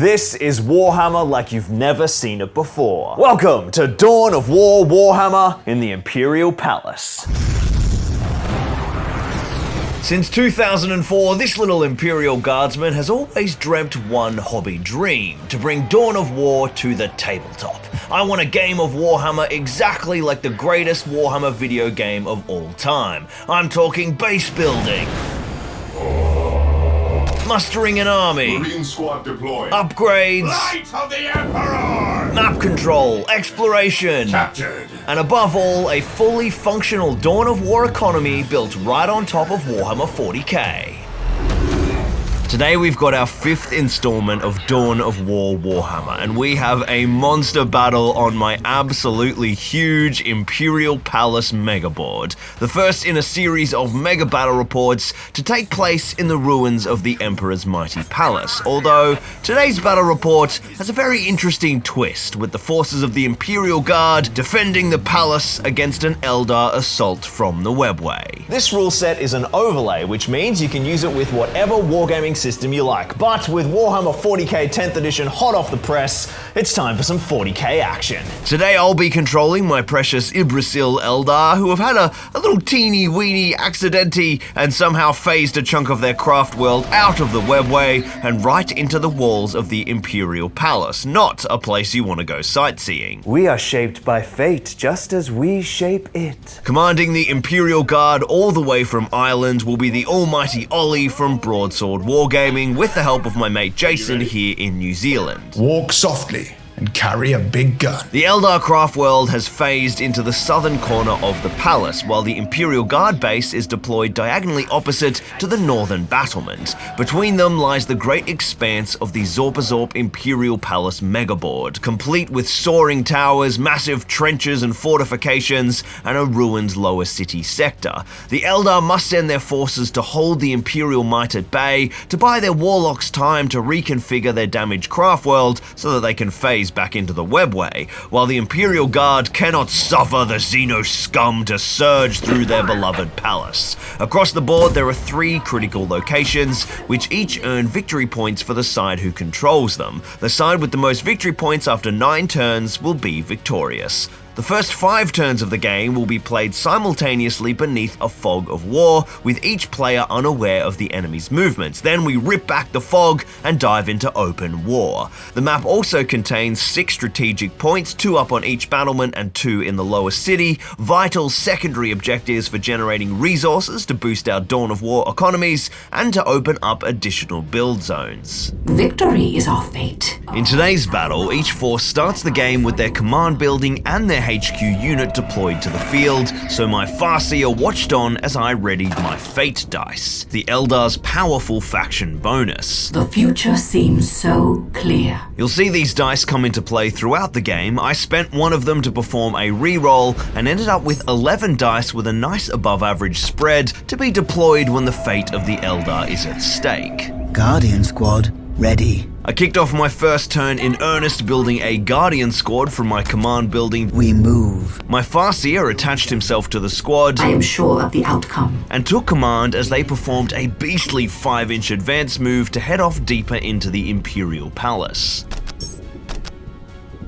This is Warhammer like you've never seen it before. Welcome to Dawn of War Warhammer in the Imperial Palace. Since 2004, this little Imperial Guardsman has always dreamt one hobby dream: to bring Dawn of War to the tabletop. I want a game of Warhammer exactly like the greatest Warhammer video game of all time. I'm talking base building, mustering an army, Marine squad deployed, upgrades, Light of the Emperor, map control, exploration, captured, and above all, a fully functional Dawn of War economy built right on top of Warhammer 40k. Today we've got our 5th installment of Dawn of War Warhammer, and we have a monster battle on my absolutely huge Imperial Palace megaboard. The first in a series of mega battle reports to take place in the ruins of the Emperor's mighty palace. Although, today's battle report has a very interesting twist, with the forces of the Imperial Guard defending the palace against an Eldar assault from the webway. This rule set is an overlay, which means you can use it with whatever wargaming system you like, but with Warhammer 40k 10th edition hot off the press, it's time for some 40k action. Today I'll be controlling my precious Yggdrasil Eldar, who have had a little teeny weeny accidenti and somehow phased a chunk of their craft world out of the webway and right into the walls of the Imperial Palace, not a place you want to go sightseeing. We are shaped by fate, just as we shape it. Commanding the Imperial Guard all the way from Ireland will be the almighty Ollie from Broadsword Wargaming, with the help of my mate Jason here in New Zealand. Walk softly and carry a big gun. The Eldar craft world has phased into the southern corner of the palace, while the Imperial Guard base is deployed diagonally opposite to the northern battlement. Between them lies the great expanse of the Zorpazorp Imperial Palace megaboard, complete with soaring towers, massive trenches and fortifications, and a ruined lower city sector. The Eldar must send their forces to hold the Imperial might at bay, to buy their warlocks time to reconfigure their damaged craft world so that they can phase back into the webway, while the Imperial Guard cannot suffer the Xeno scum to surge through their beloved palace. Across the board, there are 3 critical locations, which each earn victory points for the side who controls them. The side with the most victory points after 9 turns will be victorious. The first 5 turns of the game will be played simultaneously beneath a fog of war, with each player unaware of the enemy's movements. Then we rip back the fog and dive into open war. The map also contains 6 strategic points, 2 up on each battlement and 2 in the lower city, vital secondary objectives for generating resources to boost our Dawn of War economies, and to open up additional build zones. Victory is our fate. In today's battle, each force starts the game with their command building and their HQ unit deployed to the field, so my Farseer watched on as I readied my Fate dice, the Eldar's powerful faction bonus. The future seems so clear. You'll see these dice come into play throughout the game. I spent one of them to perform a reroll and ended up with 11 dice with a nice above average spread to be deployed when the fate of the Eldar is at stake. Guardian Squad, ready. I kicked off my first turn in earnest building a Guardian squad from my command building. We move. My Farseer attached himself to the squad I am sure of the outcome. and took command as they performed a beastly 5-inch advance move to head off deeper into the Imperial Palace.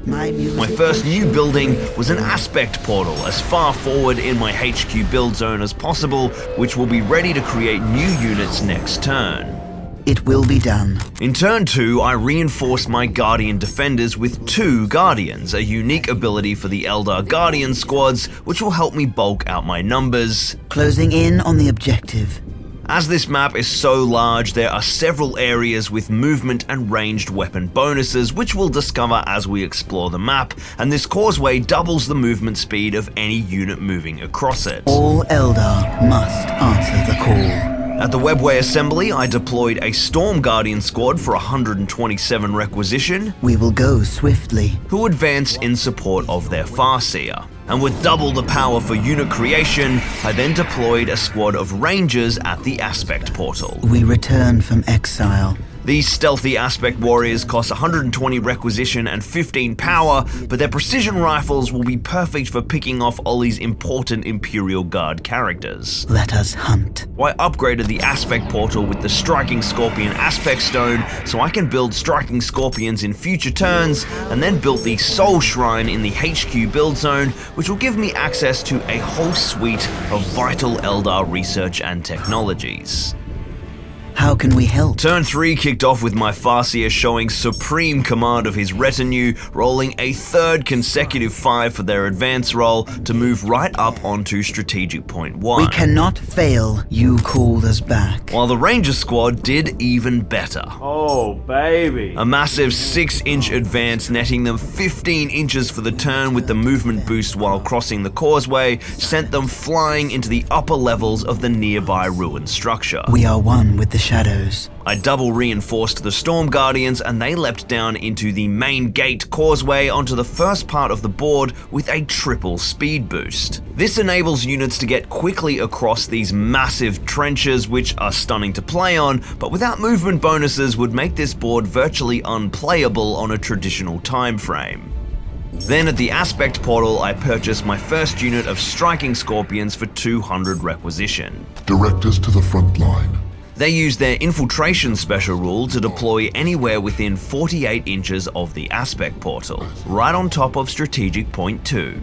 My first new building was an aspect portal as far forward in my HQ build zone as possible, which will be ready to create new units next turn. It will be done. In turn 2, I reinforced my Guardian defenders with 2 Guardians, a unique ability for the Eldar Guardian squads, which will help me bulk out my numbers. Closing in on the objective. As this map is so large, there are several areas with movement and ranged weapon bonuses, which we'll discover as we explore the map, and this causeway doubles the movement speed of any unit moving across it. All Eldar must answer the call. At the Webway Assembly, I deployed a Storm Guardian squad for 127 requisition, We will go swiftly. who advanced in support of their Farseer. And with double the power for unit creation, I then deployed a squad of Rangers at the Aspect Portal. We return from exile. These stealthy aspect warriors cost 120 requisition and 15 power, but their precision rifles will be perfect for picking off Ollie's important Imperial Guard characters. Let us hunt. I upgraded the aspect portal with the Striking Scorpion aspect stone so I can build Striking Scorpions in future turns, and then built the Soul Shrine in the HQ build zone, which will give me access to a whole suite of vital Eldar research and technologies. How can we help? Turn 3 kicked off with my Farseer showing supreme command of his retinue, rolling a third consecutive 5 for their advance roll to move right up onto strategic point 1. We cannot fail. You called us back. While the Ranger squad did even better. Oh, baby. A massive 6-inch advance netting them 15 inches for the turn with the movement boost while crossing the causeway sent them flying into the upper levels of the nearby ruined structure. We are one with the shadows. I double reinforced the Storm Guardians and they leapt down into the main gate causeway onto the first part of the board with a triple speed boost. This enables units to get quickly across these massive trenches, which are stunning to play on, but without movement bonuses would make this board virtually unplayable on a traditional time frame. Then at the aspect portal, I purchased my first unit of Striking Scorpions for 200 requisition. Direct us to the front line. They use their infiltration special rule to deploy anywhere within 48 inches of the aspect portal, right on top of strategic point 2.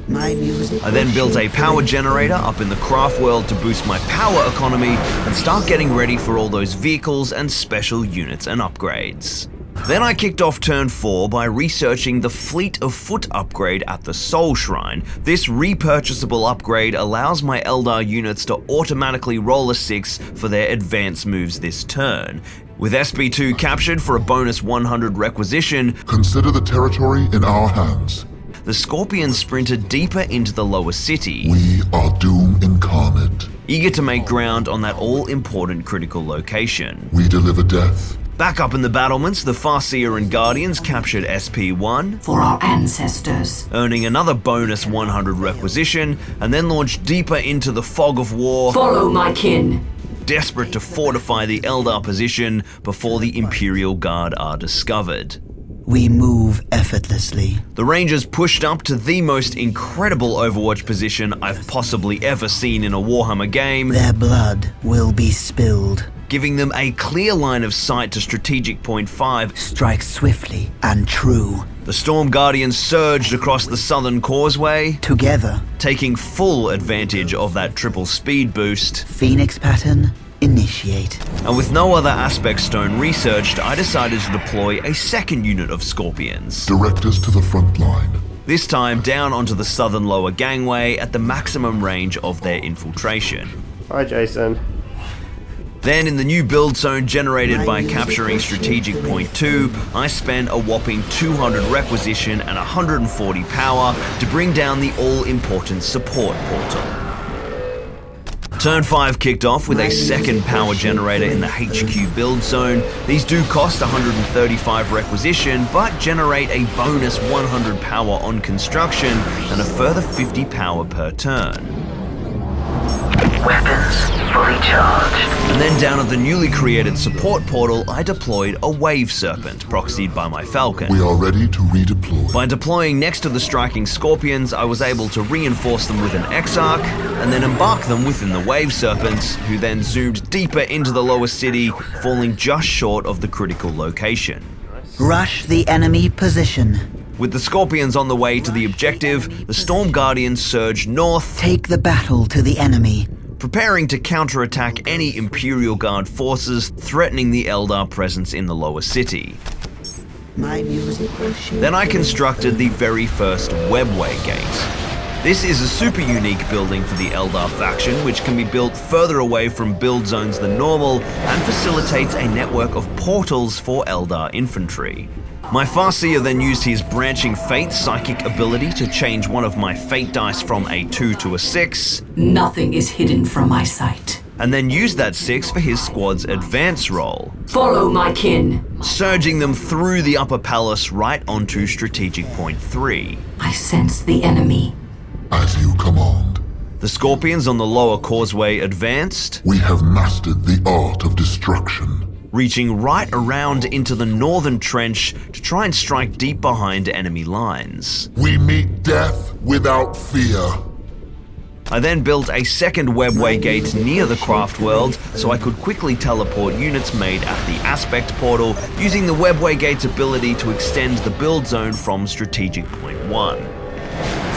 My music. I then built a power generator up in the craft world to boost my power economy and start getting ready for all those vehicles and special units and upgrades. Then I kicked off turn 4 by researching the Fleet of Foot upgrade at the Soul Shrine. This repurchasable upgrade allows my Eldar units to automatically roll a 6 for their advance moves this turn. With SB2 captured for a bonus 100 requisition, Consider the territory in our hands. the Scorpions sprinted deeper into the lower city, We are Doom incarnate. eager to make ground on that all-important critical location. We deliver death. Back up in the battlements, the Farseer and Guardians captured SP1, For our ancestors. earning another bonus 100 requisition, and then launched deeper into the fog of war, Follow my kin. desperate to fortify the Eldar position before the Imperial Guard are discovered. We move effortlessly. The Rangers pushed up to the most incredible Overwatch position I've possibly ever seen in a Warhammer game, Their blood will be spilled. giving them a clear line of sight to strategic point 5. Strike swiftly and true. The Storm Guardians surged across the southern causeway, Together, taking full advantage of that triple speed boost. Phoenix pattern, initiate. And with no other aspect stone researched, I decided to deploy a second unit of Scorpions. Direct us to the front line. This time down onto the southern lower gangway at the maximum range of their infiltration. Hi, Jason. Then in the new build zone generated by capturing strategic point 2, I spent a whopping 200 requisition and 140 power to bring down the all-important support portal. Turn 5 kicked off with a second power generator in the HQ build zone. These do cost 135 requisition, but generate a bonus 100 power on construction and a further 50 power per turn. Weapons fully charged. And then down at the newly created support portal, I deployed a Wave Serpent, proxied by my Falcon. We are ready to redeploy. By deploying next to the Striking Scorpions, I was able to reinforce them with an Exarch, and then embark them within the Wave Serpents, who then zoomed deeper into the lower city, falling just short of the critical location. Rush the enemy position. With the Scorpions on the way to the objective, the Storm Guardians surged north, Take the battle to the enemy. preparing to counterattack any Imperial Guard forces threatening the Eldar presence in the lower city. My music will shoot. Then I constructed the very first Webway Gate. This is a super unique building for the Eldar faction, which can be built further away from build zones than normal and facilitates a network of portals for Eldar infantry. My Farseer then used his Branching Fate psychic ability to change one of my Fate dice from a 2 to a 6, Nothing is hidden from my sight. and then used that 6 for his squad's advance roll, Follow my kin. surging them through the upper palace right onto strategic point 3. I sense the enemy. As you command. The The Scorpions on the lower causeway advanced, We have mastered the art of destruction. reaching right around into the northern trench to try and strike deep behind enemy lines. We meet death without fear. I then built a second webway gate near the craft world so I could quickly teleport units made at the aspect portal using the webway gate's ability to extend the build zone from strategic point 1.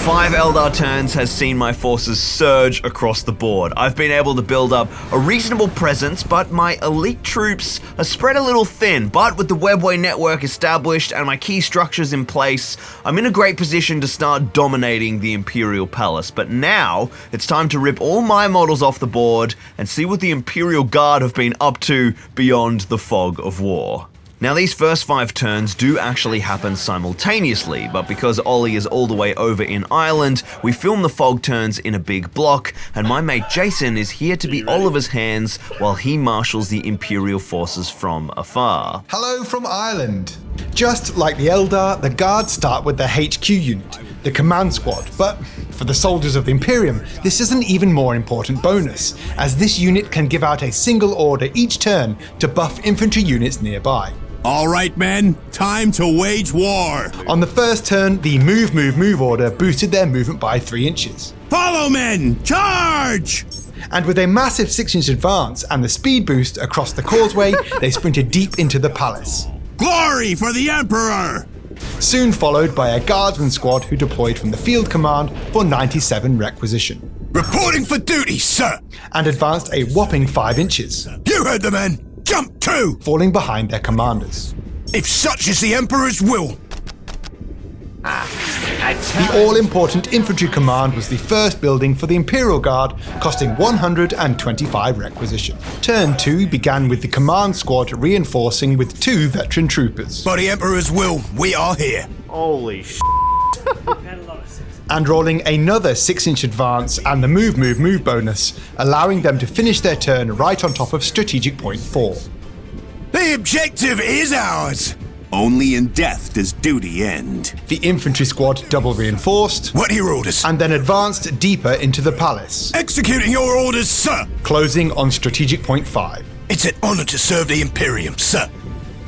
5 Eldar turns has seen my forces surge across the board. I've been able to build up a reasonable presence, but my elite troops are spread a little thin. But with the webway network established and my key structures in place, I'm in a great position to start dominating the Imperial Palace. But now, it's time to rip all my models off the board and see what the Imperial Guard have been up to beyond the fog of war. Now these first 5 turns do actually happen simultaneously, but because Ollie is all the way over in Ireland, we film the fog turns in a big block, and my mate Jason is here to be Oliver's hands while he marshals the Imperial forces from afar. Hello from Ireland. Just like the Eldar, the Guards start with their HQ unit, the command squad, but for the soldiers of the Imperium, this is an even more important bonus, as this unit can give out a single order each turn to buff infantry units nearby. All right, men, time to wage war. On the first turn, the move order boosted their movement by 3 inches. Follow, men, charge! And with a massive 6-inch advance and the speed boost across the causeway, they sprinted deep into the palace. Glory for the Emperor! Soon followed by a guardsman squad who deployed from the field command for 97 requisition. Reporting for duty, sir! And advanced a whopping 5 inches, You heard the men! Jump 2! falling behind their commanders. If such is the Emperor's will! The all-important infantry command was the first building for the Imperial Guard, costing 125 requisition. Turn 2 began with the command squad reinforcing with 2 veteran troopers, By the Emperor's will, we are here. Holy sh**. and rolling another 6-inch advance and the move bonus, allowing them to finish their turn right on top of strategic point 4. The objective is ours! Only in death does duty end. The infantry squad double reinforced, What are your orders? and then advanced deeper into the palace, Executing your orders, sir! closing on strategic point 5. It's an honor to serve the Imperium, sir.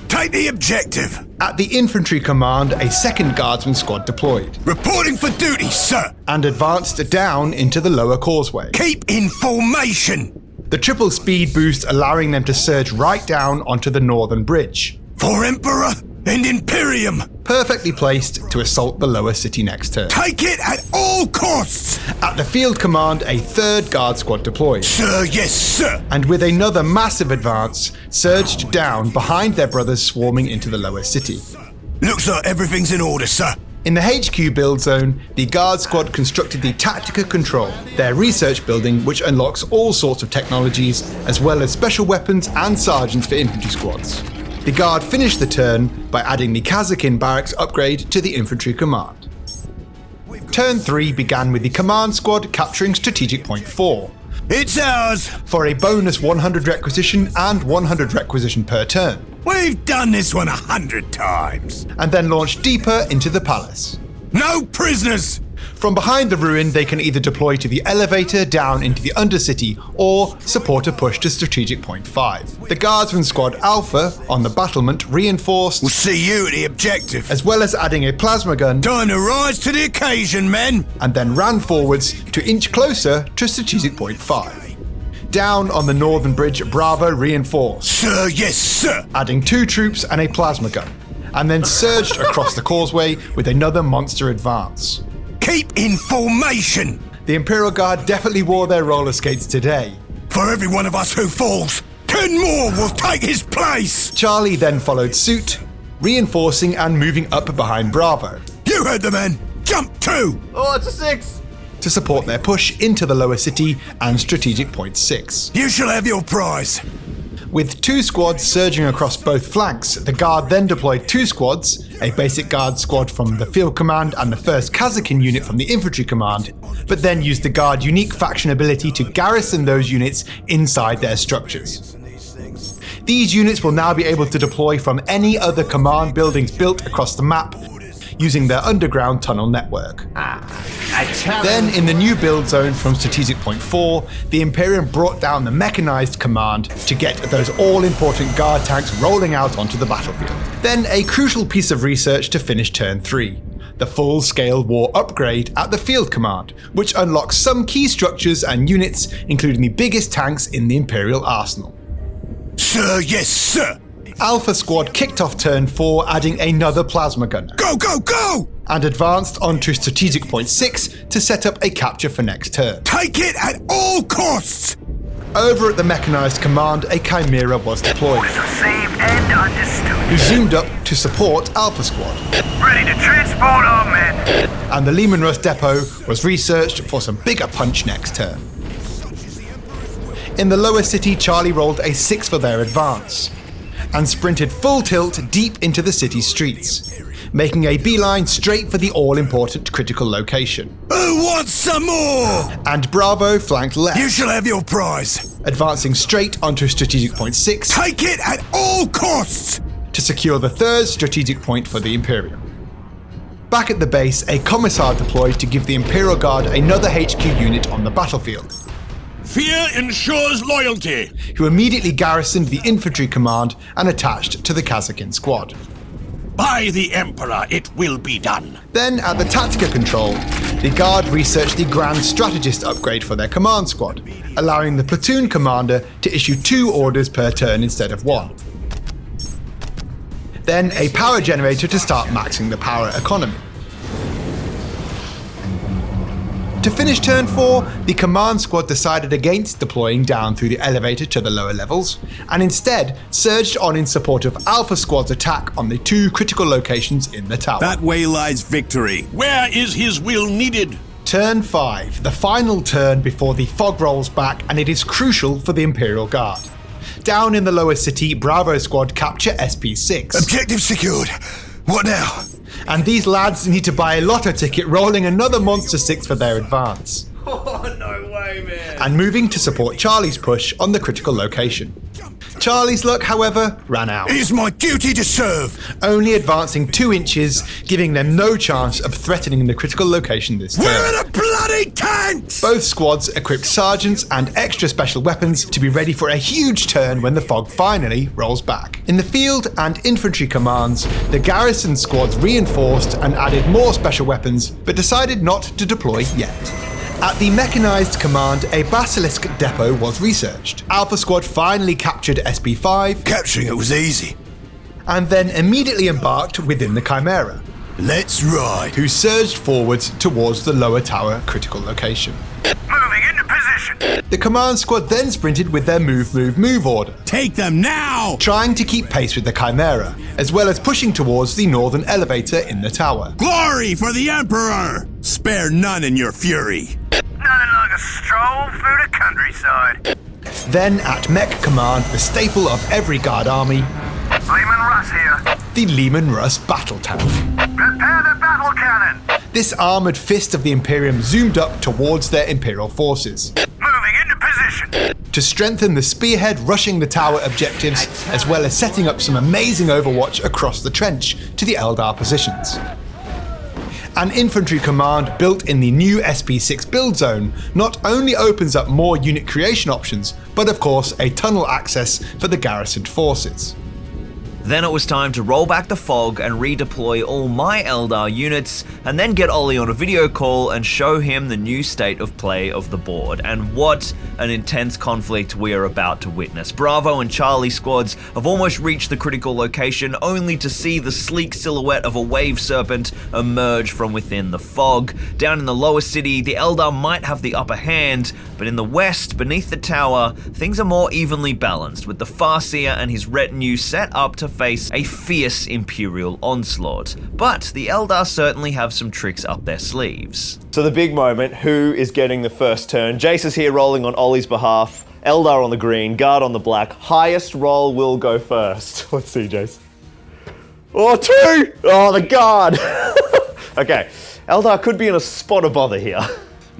Take the objective. At the infantry command, a second guardsman squad deployed, Reporting for duty, sir. and advanced down into the lower causeway. Keep in formation. The triple speed boost allowing them to surge right down onto the northern bridge, For Emperor and Imperium. perfectly placed to assault the lower city next turn. Take it at all costs. At the field command, a third guard squad deployed, Sir, yes, sir. and with another massive advance, surged down behind their brothers swarming into the lower city. Looks like everything's in order, sir. In the HQ build zone, the guard squad constructed the Tactica Control, their research building which unlocks all sorts of technologies, as well as special weapons and sergeants for infantry squads. The guard finished the turn by adding the Kazakin barracks upgrade to the infantry command. Turn 3 began with the command squad capturing strategic point 4, It's ours. for a bonus 100 requisition and 100 requisition per turn, We've done this one 100 times. and then launched deeper into the palace. No prisoners. From behind the ruin, they can either deploy to the elevator down into the Undercity or support a push to strategic point 5. The Guardsman Squad Alpha on the battlement reinforced, We'll see you at the objective. as well as adding a plasma gun, Time to rise to the occasion, men. and then ran forwards to inch closer to strategic point 5. Down on the northern bridge, Bravo reinforced, Sir, yes, sir. adding 2 troops and a plasma gun, and then surged across the causeway with another monster advance. Keep in formation. The Imperial Guard definitely wore their roller skates today. For every one of us who falls, 10 more will take his place. Charlie then followed suit, reinforcing and moving up behind Bravo You heard the men. Jump 2. Oh, it's a 6! to support their push into the lower city and strategic point 6. You shall have your prize. With 2 squads surging across both flanks, the Guard then deployed 2 squads, a basic Guard squad from the Field Command and the 1st Kazakin unit from the Infantry Command, but then used the Guard unique faction ability to garrison those units inside their structures. These units will now be able to deploy from any other command buildings built across the map, using their underground tunnel network. Then, in the new build zone from Strategic Point 4, the Imperium brought down the mechanized command to get those all-important guard tanks rolling out onto the battlefield. Then, a crucial piece of research to finish Turn 3. The full-scale war upgrade at the Field Command, which unlocks some key structures and units, including the biggest tanks in the Imperial arsenal. Sir, yes, sir. Alpha Squad kicked off Turn 4, adding another plasma gunner, Go, go, go! and advanced onto Strategic Point 6 to set up a capture for next turn. Take it at all costs! Over at the Mechanized Command, a Chimera was deployed, Received and understood. who zoomed up to support Alpha Squad. Ready to transport our men. And the Lehman Russ depot was researched for some bigger punch next turn. In the lower city, Charlie rolled a 6 for their advance, and sprinted full tilt deep into the city's streets, making a beeline straight for the all-important critical location. Who wants some more? And Bravo flanked left, You shall have your prize. advancing straight onto Strategic Point 6 Take it at all costs! to secure the third strategic point for the Imperium. Back at the base, a Commissar deployed to give the Imperial Guard another HQ unit on the battlefield, Fear ensures loyalty. who immediately garrisoned the Infantry Command and attached to the Kazakin Squad. By the Emperor, it will be done. Then, at the Tactica Control, the Guard researched the Grand Strategist upgrade for their command squad, allowing the platoon commander to issue 2 orders per turn instead of 1. Then, a power generator to start maxing the power economy. To finish Turn 4, the command squad decided against deploying down through the elevator to the lower levels, and instead surged on in support of Alpha Squad's attack on the 2 critical locations in the tower. That way lies victory. Where is his will needed? Turn 5, the final turn before the fog rolls back, and it is crucial for the Imperial Guard. Down in the lower city, Bravo Squad capture SP6. Objective secured. What now? And these lads need to buy a lotto ticket, rolling another Monster 6 for their advance. Oh, no way, man. And moving to support Charlie's push on the critical location. Charlie's luck, however, ran out, It is my duty to serve. only advancing 2 inches, giving them no chance of threatening the critical location this turn. Where are the bloody tanks? Both squads equipped sergeants and extra special weapons to be ready for a huge turn when the fog finally rolls back. In the field and infantry commands, the garrison squads reinforced and added more special weapons, but decided not to deploy yet. At the Mechanized Command, a Basilisk depot was researched. Alpha Squad finally captured SB5, Capturing it was easy. and then immediately embarked within the Chimera, Let's ride. who surged forwards towards the lower tower critical location. Moving into position. The command squad then sprinted with their move order, Take them now! trying to keep pace with the Chimera, as well as pushing towards the northern elevator in the tower. Glory for the Emperor! Spare none in your fury. Nothing like a stroll through the countryside. Then at Mech Command, the staple of every guard army, Lehman Russ here. the Lehman Russ battle tank. Prepare the battle cannon. This armoured fist of the Imperium zoomed up towards their Imperial forces, Moving into position. to strengthen the spearhead rushing the tower objectives, as well as setting up some amazing overwatch across the trench to the Eldar positions. An infantry command built in the new SP6 build zone not only opens up more unit creation options, but of course a tunnel access for the garrisoned forces. Then it was time to roll back the fog and redeploy all my Eldar units, and then get Ollie on a video call and show him the new state of play of the board. And what an intense conflict we are about to witness. Bravo and Charlie squads have almost reached the critical location, only to see the sleek silhouette of a wave serpent emerge from within the fog. Down in the lower city, the Eldar might have the upper hand, but in the west, beneath the tower, things are more evenly balanced, with the Farseer and his retinue set up to face a fierce Imperial onslaught. But the Eldar certainly have some tricks up their sleeves. So the big moment, who is getting the first turn? Jace is here rolling on Ollie's behalf. Eldar on the green, Guard on the black. Highest roll will go first. Let's see, Jace. Oh, 2! Oh, the Guard! Okay, Eldar could be in a spot of bother here.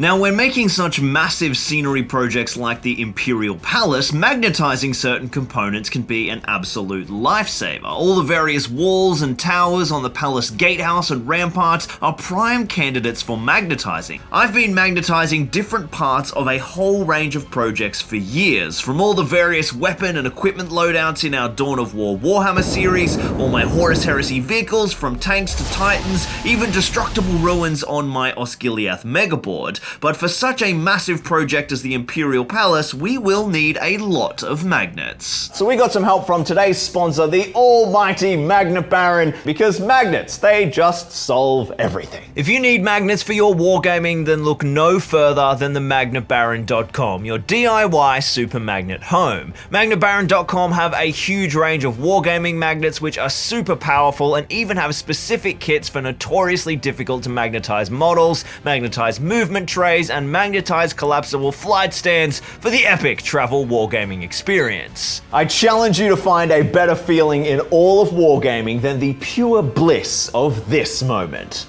Now, when making such massive scenery projects like the Imperial Palace, magnetizing certain components can be an absolute lifesaver. All the various walls and towers on the palace gatehouse and ramparts are prime candidates for magnetizing. I've been magnetizing different parts of a whole range of projects for years, from all the various weapon and equipment loadouts in our Dawn of War Warhammer series, all my Horus Heresy vehicles from tanks to titans, even destructible ruins on my Osgiliath megaboard. But for such a massive project as the Imperial Palace, we will need a lot of magnets. So we got some help from today's sponsor, the almighty Magnet Baron, because magnets, they just solve everything. If you need magnets for your wargaming, then look no further than the magnetbaron.com, your DIY super magnet home. Magnetbaron.com have a huge range of wargaming magnets which are super powerful and even have specific kits for notoriously difficult to magnetize models, magnetize movement trays, and magnetized collapsible flight stands for the epic travel wargaming experience. I challenge you to find a better feeling in all of wargaming than the pure bliss of this moment.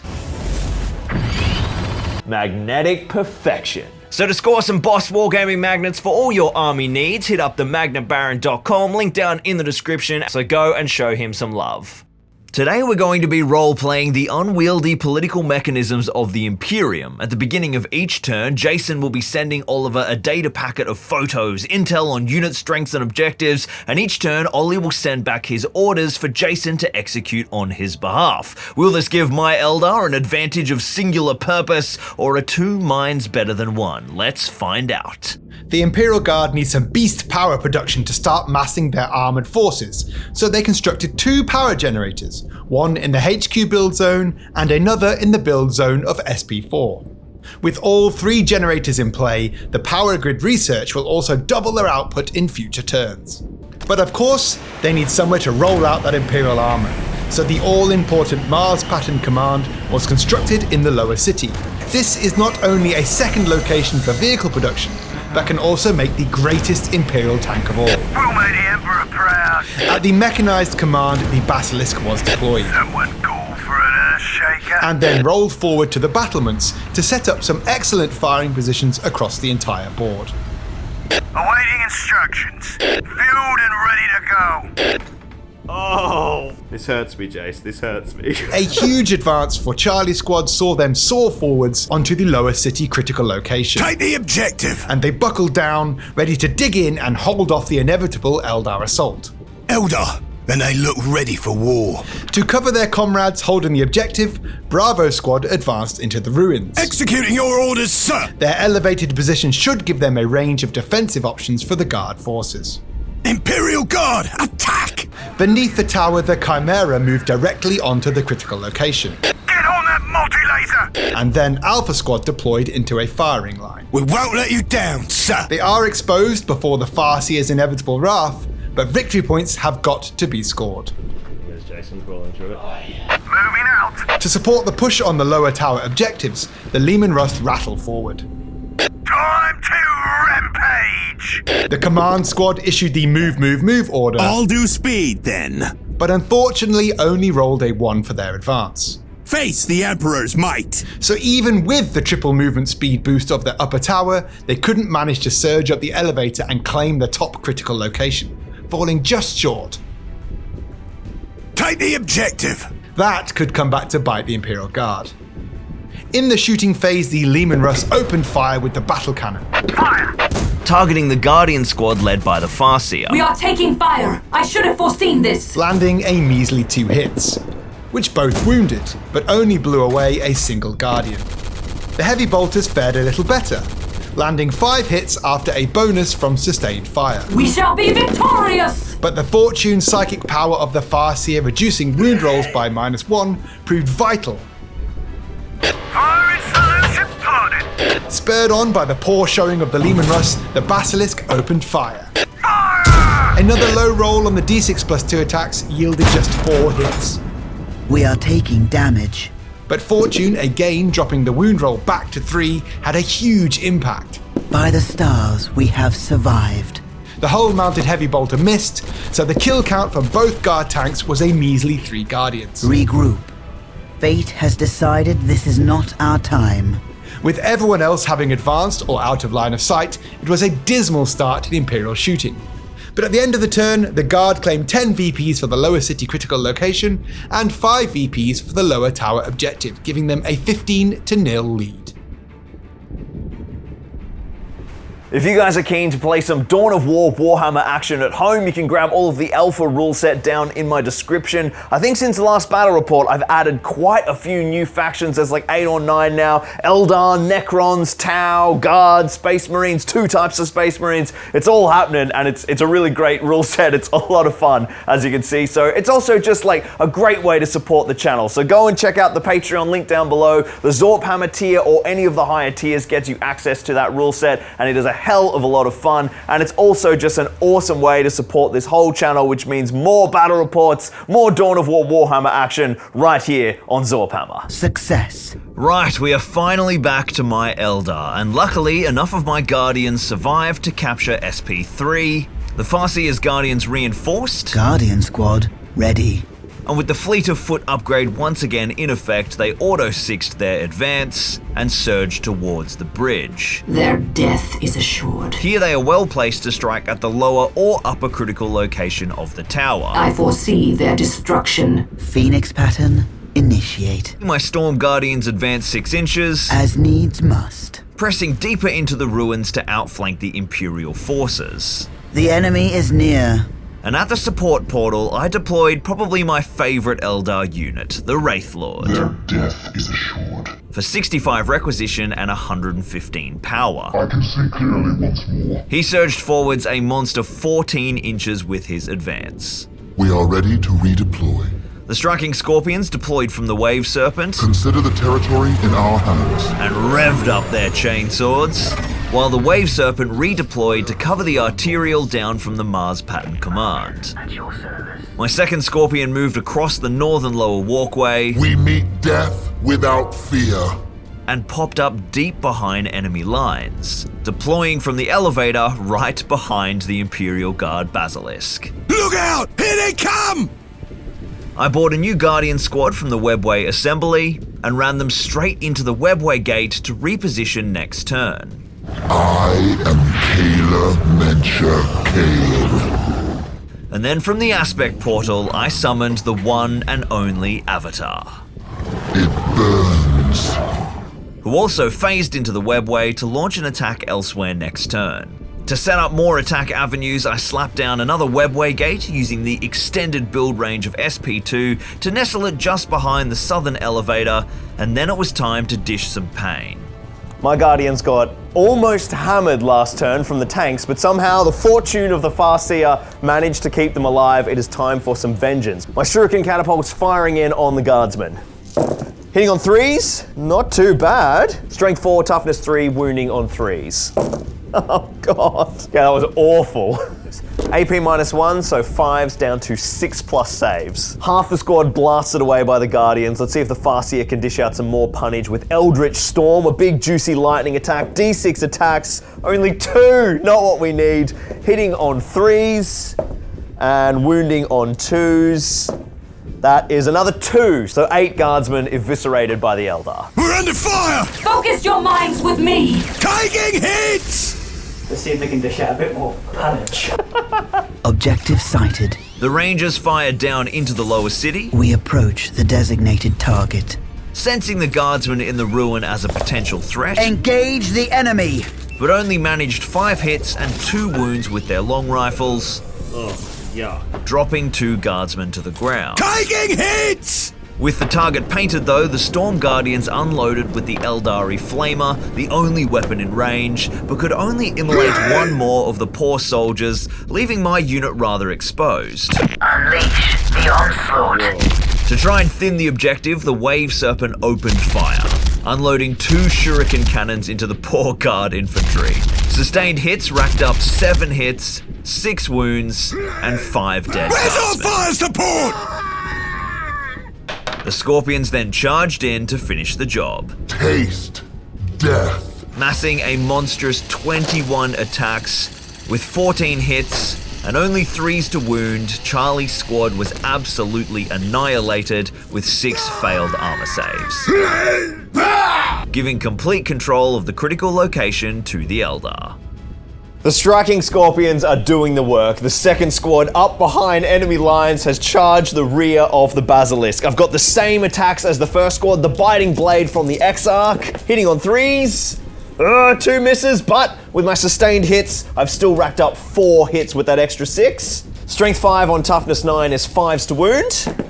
Magnetic perfection. So to score some boss wargaming magnets for all your army needs, hit up the magnetbaron.com, link down in the description, so go and show him some love. Today we're going to be role-playing the unwieldy political mechanisms of the Imperium. At the beginning of each turn, Jason will be sending Oliver a data packet of photos, intel on unit strengths and objectives, and each turn Ollie will send back his orders for Jason to execute on his behalf. Will this give my Eldar an advantage of singular purpose, or are two minds better than one? Let's find out. The Imperial Guard needs some beast power production to start massing their armoured forces, so they constructed two power generators, one in the HQ build zone and another in the build zone of SP4. With all three generators in play, the power grid research will also double their output in future turns. But of course, they need somewhere to roll out that Imperial armour, so the all-important Mars Pattern Command was constructed in the lower city. This is not only a second location for vehicle production, but can also make the greatest Imperial tank of all. We'll make the Emperor proud. At the mechanized command, the Basilisk was deployed, Someone call for an earth shaker. and then rolled forward to the battlements to set up some excellent firing positions across the entire board. Awaiting instructions. Fueled and ready to go. Oh, this hurts me, Jace. This hurts me. A huge advance for Charlie Squad saw them soar forwards onto the lower city critical location. Take the objective. And they buckled down, ready to dig in and hold off the inevitable Eldar assault. Eldar, then they look ready for war. To cover their comrades holding the objective, Bravo Squad advanced into the ruins. Executing your orders, sir. Their elevated position should give them a range of defensive options for the Guard forces. Imperial Guard, attack! Beneath the tower, the Chimera moved directly onto the critical location. Get on that multi-laser. And then Alpha Squad deployed into a firing line. We won't let you down, sir. They are exposed before the Farseer's inevitable wrath, but victory points have got to be scored. There's Jason crawling through it. Moving out. To support the push on the lower tower objectives, the Leman Russ rattle forward. Time to rampage. The command squad issued the move order, All due speed, then. but unfortunately only rolled a 1 for their advance. Face the Emperor's might. So even with the triple movement speed boost of the upper tower, they couldn't manage to surge up the elevator and claim the top critical location, falling just short. Take the objective. That could come back to bite the Imperial Guard. In the shooting phase, the Leman Russ opened fire with the battle cannon. Fire. Targeting the Guardian squad led by the Farseer. We are taking fire. I should have foreseen this. Landing a measly 2 hits, which both wounded, but only blew away a single Guardian. The heavy bolters fared a little better, landing 5 hits after a bonus from sustained fire. We shall be victorious. But the fortune psychic power of the Farseer reducing wound rolls by -1 proved vital. Firing solution plotted. Spurred on by the poor showing of the Leman Russ, the Basilisk opened fire. Fire. Another low roll on the D6+2 attacks yielded just 4 hits. We are taking damage. But Fortune, again dropping the wound roll back to 3, had a huge impact. By the stars, we have survived. The hull-mounted heavy bolter missed, so the kill count for both guard tanks was a measly 3 Guardians. Regroup. Fate has decided this is not our time. With everyone else having advanced or out of line of sight, it was a dismal start to the Imperial shooting. But at the end of the turn, the Guard claimed 10 VPs for the lower city critical location and 5 VPs for the lower tower objective, giving them a 15-0 lead. If you guys are keen to play some Dawn of War Warhammer action at home, you can grab all of the alpha rule set down in my description. I think since the last battle report, I've added quite a few new factions. There's like 8 or 9 now. Eldar, Necrons, Tau, Guards, Space Marines, 2 types of Space Marines. It's all happening, and it's a really great rule set. It's a lot of fun, as you can see. So it's also just like a great way to support the channel. So go and check out the Patreon link down below. The Zorp Hammer tier or any of the higher tiers gets you access to that rule set, and it is a hell of a lot of fun, and it's also just an awesome way to support this whole channel, which means more battle reports, more Dawn of War Warhammer action right here on Zorp Hammer. Success. Right, we are finally back to my Eldar, and luckily enough of my Guardians survived to capture SP3. The Farseer's Guardians reinforced. Guardian squad, ready. And with the fleet of foot upgrade once again in effect, they auto-sixed their advance and surged towards the bridge. Their death is assured. Here they are well placed to strike at the lower or upper critical location of the tower. I foresee their destruction. Phoenix pattern, initiate. My Storm Guardians advance 6 inches, As needs must. pressing deeper into the ruins to outflank the Imperial forces. The enemy is near. And at the support portal, I deployed probably my favorite Eldar unit, the Wraith Lord. Their death is assured. For 65 requisition and 115 power. I can see clearly once more. He surged forwards a monster 14 inches with his advance. We are ready to redeploy. The striking Scorpions deployed from the Wave Serpent Consider the territory in our hands. and revved up their chainswords, while the Wave Serpent redeployed to cover the arterial down from the Mars Pattern Command. My second Scorpion moved across the northern lower walkway We meet death without fear. and popped up deep behind enemy lines, deploying from the elevator right behind the Imperial Guard Basilisk. Look out! Here they come! I bought a new Guardian squad from the Webway Assembly and ran them straight into the Webway Gate to reposition next turn. I am Kayla Mencher Kale. And then from the Aspect Portal, I summoned the one and only Avatar, It burns. who also phased into the Webway to launch an attack elsewhere next turn. To set up more attack avenues, I slapped down another Webway Gate using the extended build range of SP2 to nestle it just behind the southern elevator, and then it was time to dish some pain. My Guardians got almost hammered last turn from the tanks, but somehow the fortune of the Farseer managed to keep them alive. It is time for some vengeance. My Shuriken catapults firing in on the Guardsmen. Hitting on 3s, not too bad. Strength 4, toughness 3, wounding on 3s. Oh god. Yeah, that was awful. AP -1, so 5s down to 6+ saves. Half the squad blasted away by the Guardians. Let's see if the Farseer can dish out some more punnage with Eldritch Storm, a big juicy lightning attack, D6 attacks, only 2, not what we need. Hitting on 3s and wounding on 2s. That is another 2, so 8 Guardsmen eviscerated by the Eldar. We're under fire! Focus your minds with me. Taking hits! Let's see if they can dish out a bit more punch. Objective sighted. The Rangers fired down into the lower city, We approach the designated target. sensing the Guardsmen in the ruin as a potential threat, Engage the enemy! but only managed 5 hits and 2 wounds with their long rifles, dropping 2 Guardsmen to the ground. Taking hits! With the target painted though, the Storm Guardians unloaded with the Eldari Flamer, the only weapon in range, but could only immolate 1 more of the poor soldiers, leaving my unit rather exposed. Unleash the onslaught. To try and thin the objective, the Wave Serpent opened fire, unloading 2 Shuriken cannons into the poor Guard infantry. Sustained hits racked up 7 hits, 6 wounds, and 5 dead Where's our Guardsmen. fire support? The Scorpions then charged in to finish the job, Taste death. massing a monstrous 21 attacks with 14 hits and only 3s to wound. Charlie's squad was absolutely annihilated with 6 failed armor saves. giving complete control of the critical location to the Eldar. The striking Scorpions are doing the work. The second squad up behind enemy lines has charged the rear of the Basilisk. I've got the same attacks as the first squad. The Biting Blade from the Exarch, hitting on 3s. 2 misses, but with my sustained hits, I've still racked up 4 hits with that extra 6. Strength 5 on Toughness 9 is 5s to wound.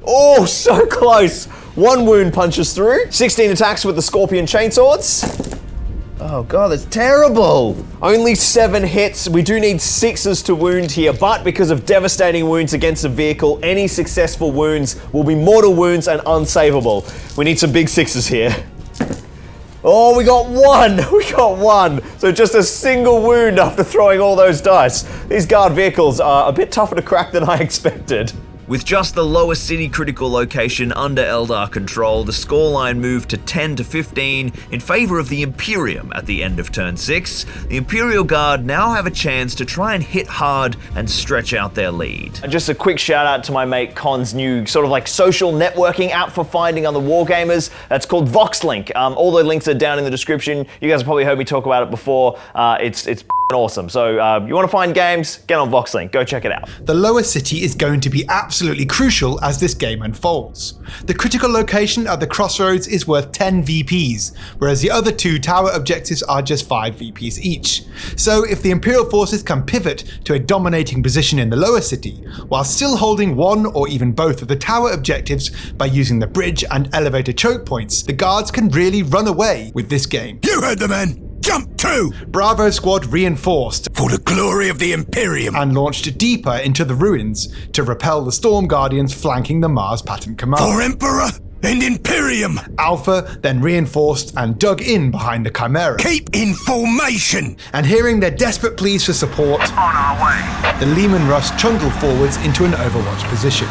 Oh, so close. 1 wound punches through. 16 attacks with the Scorpion Chainswords. Oh god, that's terrible! Only 7 hits. We do need 6s to wound here, but because of devastating wounds against a vehicle, any successful wounds will be mortal wounds and unsavable. We need some big 6s here. Oh, we got 1! We got 1! So just a single wound after throwing all those dice. These guard vehicles are a bit tougher to crack than I expected. With just the lower city critical location under Eldar control, the scoreline moved to 10 to 15 in favor of the Imperium at the end of turn 6. The Imperial Guard now have a chance to try and hit hard and stretch out their lead. Just a quick shout out to my mate Con's new sort of like social networking app for finding other wargamers. It's called VoxLink. All the links are down in the description. You guys have probably heard me talk about it before. It's awesome. So you want to find games, get on VoxLink. Go check it out. The lower city is going to be absolutely crucial as this game unfolds. The critical location at the crossroads is worth 10 VPs, whereas the other 2 tower objectives are just 5 VPs each. So if the Imperial forces can pivot to a dominating position in the lower city, while still holding one or even both of the tower objectives by using the bridge and elevator choke points, the guards can really run away with this game. You heard the men! Jump 2! Bravo Squad reinforced For the glory of the Imperium! And launched deeper into the ruins to repel the Storm Guardians flanking the Mars Pattern Command. For Emperor and Imperium! Alpha then reinforced and dug in behind the Chimera. Keep in formation! And hearing their desperate pleas for support, On our way. the Leman Russ trundled forwards into an Overwatch position.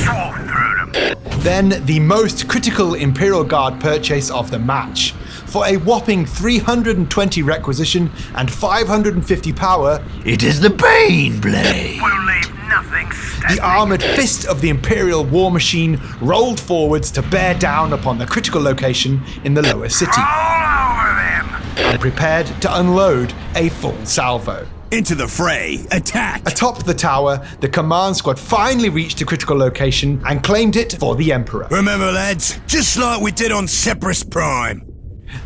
Swarm through them. Then the most critical Imperial Guard purchase of the match. For a whopping 320 requisition and 550 power, it is the Bane Blade! We'll leave nothing standing. The armoured fist of the Imperial war machine rolled forwards to bear down upon the critical location in the lower city. All over them. And prepared to unload a full salvo. Into the fray, attack! Atop the tower, the command squad finally reached the critical location and claimed it for the Emperor. Remember lads, just like we did on Separus Prime.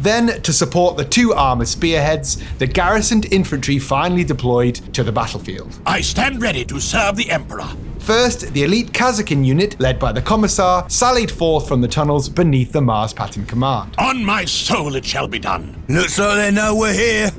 Then, to support the 2 armoured spearheads, the garrisoned infantry finally deployed to the battlefield. I stand ready to serve the Emperor. First, the elite Kazakin unit, led by the Commissar, sallied forth from the tunnels beneath the Mars Pattern Command. On my soul it shall be done. Looks like they know we're here.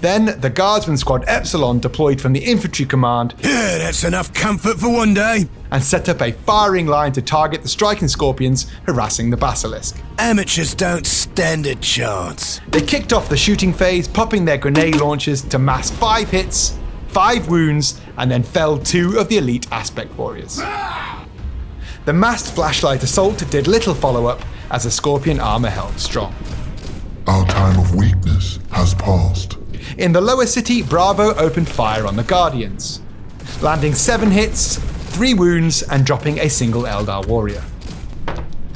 Then, the Guardsman Squad Epsilon deployed from the Infantry Command. Yeah, that's enough comfort for one day. And set up a firing line to target the striking Scorpions harassing the Basilisk. Amateurs don't stand a chance. They kicked off the shooting phase, popping their grenade launchers to mass 5 hits, 5 wounds, and then felled 2 of the elite Aspect Warriors. The massed flashlight assault did little follow-up as the Scorpion armor held strong. Our time of weakness has passed. In the lower city, Bravo opened fire on the Guardians, landing 7 hits, 3 wounds, and dropping a single Eldar warrior.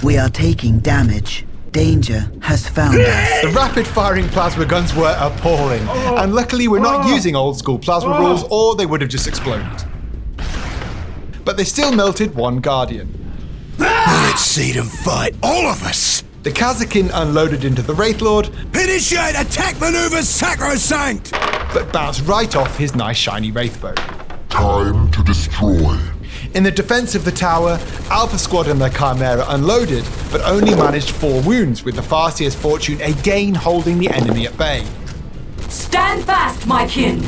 We are taking damage. Danger has found us. The rapid-firing plasma guns were appalling, and luckily we're not using old-school plasma rules, or they would have just exploded. But they still melted 1 Guardian. Let's see them fight, all of us! The Kazakin unloaded into the Wraithlord, Initiate attack maneuver sacrosanct! but bounced right off his nice shiny Wraithbow. Time to destroy. In the defense of the tower, Alpha Squad and their Chimera unloaded, but only managed 4 wounds, with the Farseer's Fortune again holding the enemy at bay. Stand fast, my kin.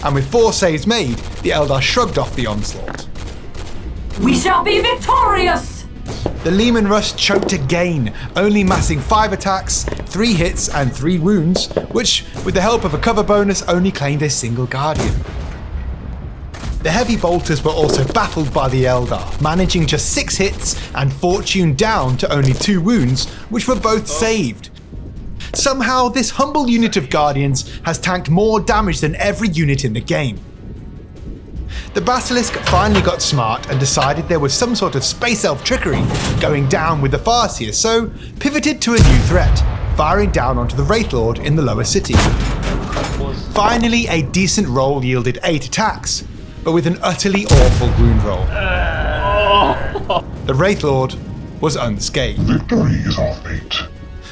And with 4 saves made, the Eldar shrugged off the onslaught. We shall be victorious. The Leman Russ choked again, only massing 5 attacks, 3 hits and 3 wounds, which, with the help of a cover bonus, only claimed a single Guardian. The heavy bolters were also baffled by the Eldar, managing just 6 hits and Fortune down to only 2 wounds, which were both saved. Somehow, this humble unit of Guardians has tanked more damage than every unit in the game. The Basilisk finally got smart and decided there was some sort of space elf trickery going down with the Farseer, so pivoted to a new threat, firing down onto the Wraithlord in the lower city. Finally, a decent roll yielded 8 attacks, but with an utterly awful wound roll. The Wraithlord was unscathed. Victory is our fate.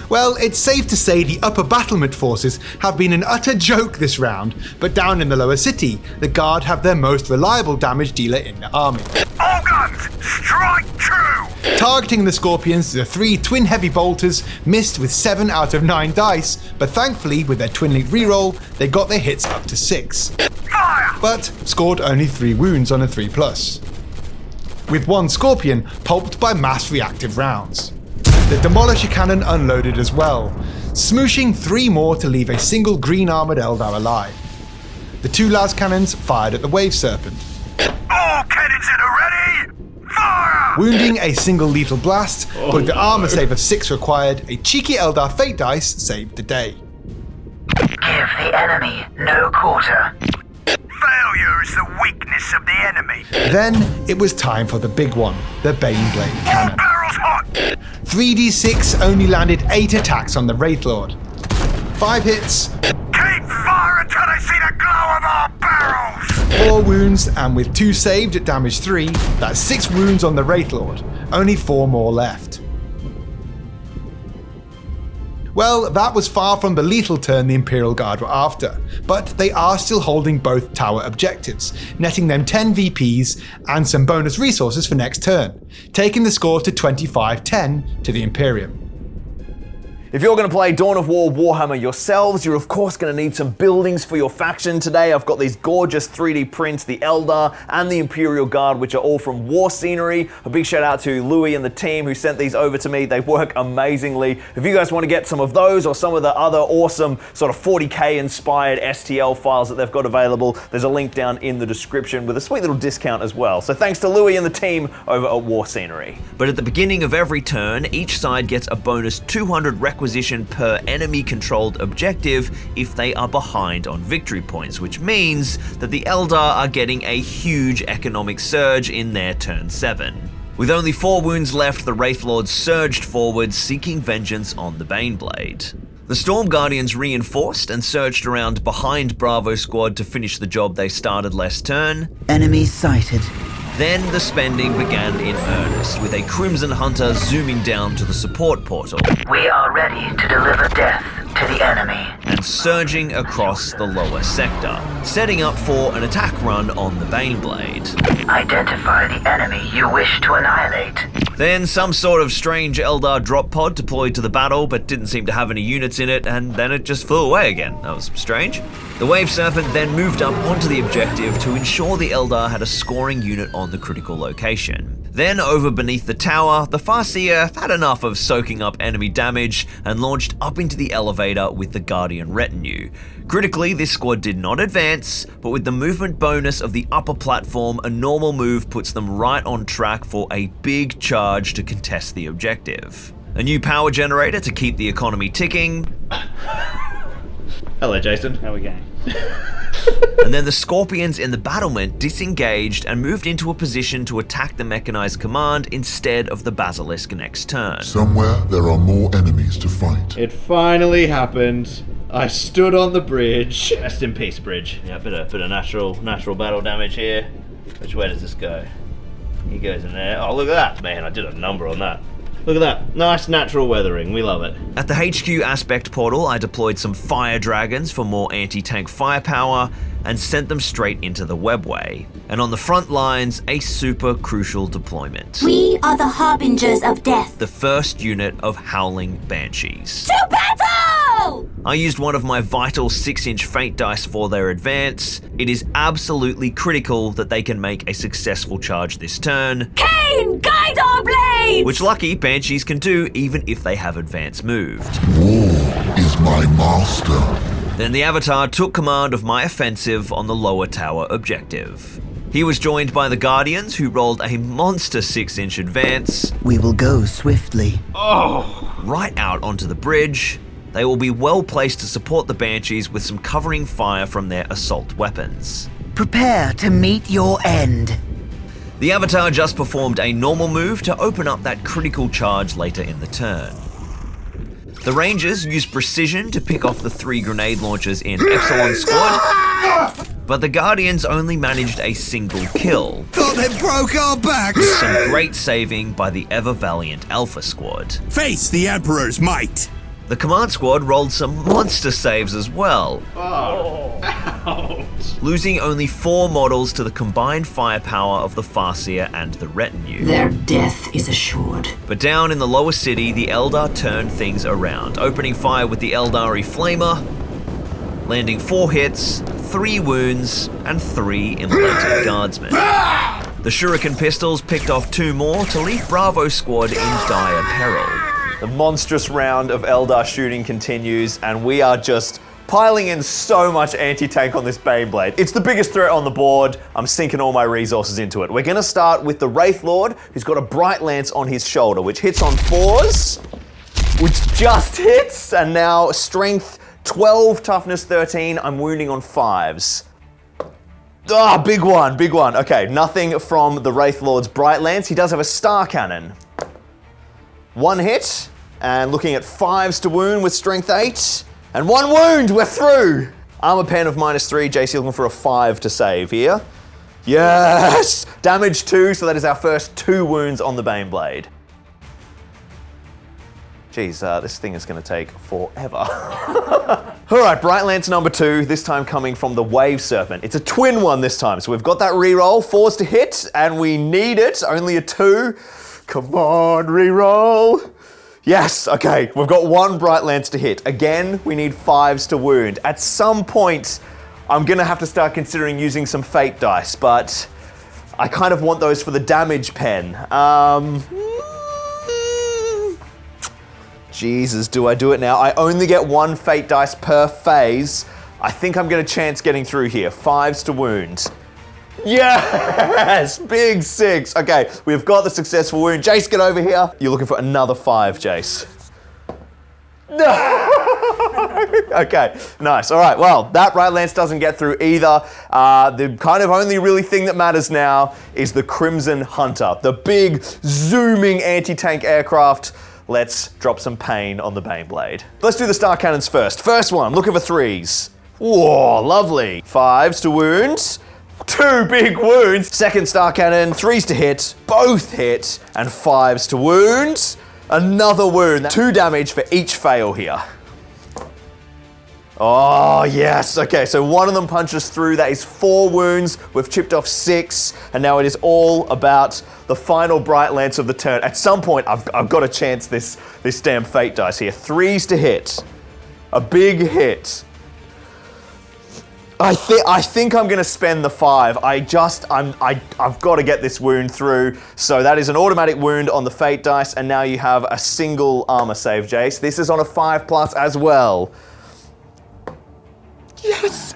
Well, it's safe to say the upper battlement forces have been an utter joke this round, but down in the lower city, the Guard have their most reliable damage dealer in the army. All guns, strike true! Targeting the Scorpions, the 3 twin heavy bolters missed with 7 out of 9 dice, but thankfully with their twin link reroll, they got their hits up to 6. Fire! But scored only 3 wounds on a 3+. With 1 Scorpion pulped by mass reactive rounds. The Demolisher Cannon unloaded as well, smooshing 3 more to leave a single green armoured Eldar alive. The 2 las cannons fired at the Wave Serpent. All cannons in a ready! Fire! Wounding a single lethal blast, but with the armour save of 6 required, a cheeky Eldar Fate dice saved the day. Give the enemy no quarter. Failure is the weakness of the enemy. Then it was time for the big one, the Baneblade All Cannon. barrels hot! 3d6 only landed 8 attacks on the Wraithlord. 5 hits, Keep fire until I see the glow of our barrels! 4 wounds, and with 2 saved at damage 3, that's 6 wounds on the Wraithlord. Only 4 more left. Well, that was far from the lethal turn the Imperial Guard were after, but they are still holding both tower objectives, netting them 10 VPs and some bonus resources for next turn, taking the score to 25-10 to the Imperium. If you're going to play Dawn of War Warhammer yourselves, you're of course going to need some buildings for your faction. Today I've got these gorgeous 3D prints, the Eldar and the Imperial Guard, which are all from War Scenery. A big shout out to Louis and the team who sent these over to me. They work amazingly. If you guys want to get some of those or some of the other awesome sort of 40k inspired STL files that they've got available, there's a link down in the description with a sweet little discount as well. So thanks to Louis and the team over at War Scenery. But at the beginning of every turn, each side gets a bonus 200 requisition per enemy-controlled objective if they are behind on victory points, which means that the Eldar are getting a huge economic surge in their turn 7. With only 4 wounds left, the Wraithlord surged forward, seeking vengeance on the Baneblade. The Storm Guardians reinforced and surged around behind Bravo Squad to finish the job they started last turn. Enemies sighted. Then the spending began in earnest, with a Crimson Hunter zooming down to the support portal. We are ready to deliver death to the enemy. And surging across the lower sector, setting up for an attack run on the Baneblade. Identify the enemy you wish to annihilate. Then some sort of strange Eldar drop pod deployed to the battle, but didn't seem to have any units in it, and then it just flew away again. That was strange. The Wave Serpent then moved up onto the objective to ensure the Eldar had a scoring unit on the critical location. Then over beneath the tower, the Farseer had enough of soaking up enemy damage and launched up into the elevator with the Guardian retinue. Critically, this squad did not advance, but with the movement bonus of the upper platform, a normal move puts them right on track for a big charge to contest the objective. A new power generator to keep the economy ticking. Hello, Jason. How are we going? And then the Scorpions in the battlement disengaged and moved into a position to attack the mechanized command instead of the Basilisk next turn. Somewhere there are more enemies to fight. It finally happened. I stood on the bridge. Rest in peace, bridge. Yeah, bit of natural battle damage here. Which way does this go? He goes in there. Oh, look at that, man! I did a number on that. Look at that. Nice natural weathering. We love it. At the HQ aspect portal, I deployed some fire dragons for more anti-tank firepower and sent them straight into the webway. And on the front lines, a super crucial deployment. We are the harbingers of death. The first unit of Howling Banshees. To battle! I used one of my vital 6-inch fate dice for their advance. It is absolutely critical that they can make a successful charge this turn. Kane, guide our blades! Which lucky Banshees can do even if they have advance moved. War is my master. Then the Avatar took command of my offensive on the lower tower objective. He was joined by the Guardians, who rolled a monster 6-inch advance. We will go swiftly. Right out onto the bridge. They will be well placed to support the Banshees with some covering fire from their assault weapons. Prepare to meet your end. The Avatar just performed a normal move to open up that critical charge later in the turn. The Rangers used precision to pick off the 3 grenade launchers in Epsilon Squad, but the Guardians only managed a single kill. Thought they broke our backs! Some great saving by the ever-valiant Alpha Squad. Face the Emperor's might! The Command Squad rolled some monster saves as well, losing only 4 models to the combined firepower of the Farseer and the retinue. Their death is assured. But down in the lower city, the Eldar turned things around, opening fire with the Eldari Flamer, landing 4 hits, 3 wounds, and 3 immolated guardsmen. The Shuriken pistols picked off 2 more to leave Bravo Squad in dire peril. The monstrous round of Eldar shooting continues, and we are just piling in so much anti-tank on this Baneblade. It's the biggest threat on the board. I'm sinking all my resources into it. We're gonna start with the Wraith Lord, who's got a Bright Lance on his shoulder, which hits on 4s, which just hits, and now Strength 12, Toughness 13. I'm wounding on 5s. Ah, big one, big one. Okay, nothing from the Wraith Lord's Bright Lance. He does have a Star Cannon. 1 hit, and looking at 5s to wound with Strength 8, and 1 wound, we're through! Armor pen of -3, JC looking for a 5 to save here. Yes! Damage 2, so that is our first 2 wounds on the Baneblade. Jeez, this thing is gonna take forever. Alright, Bright Lance number 2, this time coming from the Wave Serpent. It's a twin one this time, so we've got that reroll, 4s to hit, and we need it, only a 2. Come on, reroll. Yes, okay, we've got 1 Bright Lance to hit. Again, we need 5s to wound. At some point, I'm gonna have to start considering using some Fate dice, but I kind of want those for the damage pen. Jesus, do I do it now? I only get 1 Fate dice per phase. I think I'm gonna chance getting through here. 5s to wound. Yes! Big 6. Okay, we've got the successful wound. Jace, get over here. You're looking for another 5, Jace. Okay, nice. All right, well, that Bright Lance doesn't get through either. The kind of only really thing that matters now is the Crimson Hunter, the big zooming anti-tank aircraft. Let's drop some pain on the Baneblade. Let's do the Star Cannons first. First one, looking for 3s. Whoa, lovely. 5s to wound. 2 big wounds. Second Star Cannon, 3s to hit, both hit, and 5s to wound. Another wound. 2 damage for each fail here. Oh, yes. Okay, so 1 of them punches through. That is 4 wounds. We've chipped off 6, and now it is all about the final Bright Lance of the turn. At some point, I've got to chance this damn Fate dice here. 3s to hit. A big hit. I think I'm gonna spend the 5. I've got to get this wound through. So that is an automatic wound on the Fate dice, and now you have a single armor save, Jace. This is on a 5+ as well. Yes.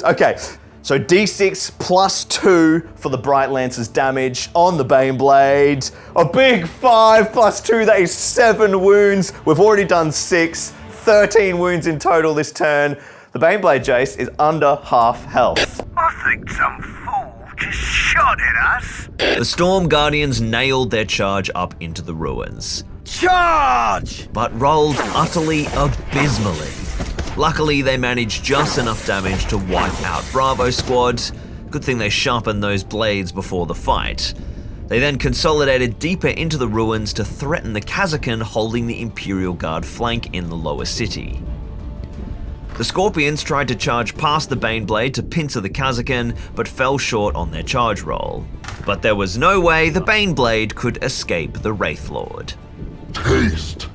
Okay, so D6 plus 2 for the Bright Lance's damage on the Baneblade. A big 5 plus 2, that is 7 wounds. We've already done 6, 13 wounds in total this turn. The Baneblade, Jace, is under half health. I think some fool just shot at us. The Storm Guardians nailed their charge up into the ruins. Charge! But rolled utterly abysmally. Luckily, they managed just enough damage to wipe out Bravo Squad. Good thing they sharpened those blades before the fight. They then consolidated deeper into the ruins to threaten the Kazakan holding the Imperial Guard flank in the lower city. The Scorpions tried to charge past the Baneblade to pincer the Kazakan, but fell short on their charge roll. But there was no way the Baneblade could escape the Wraith Lord. Taste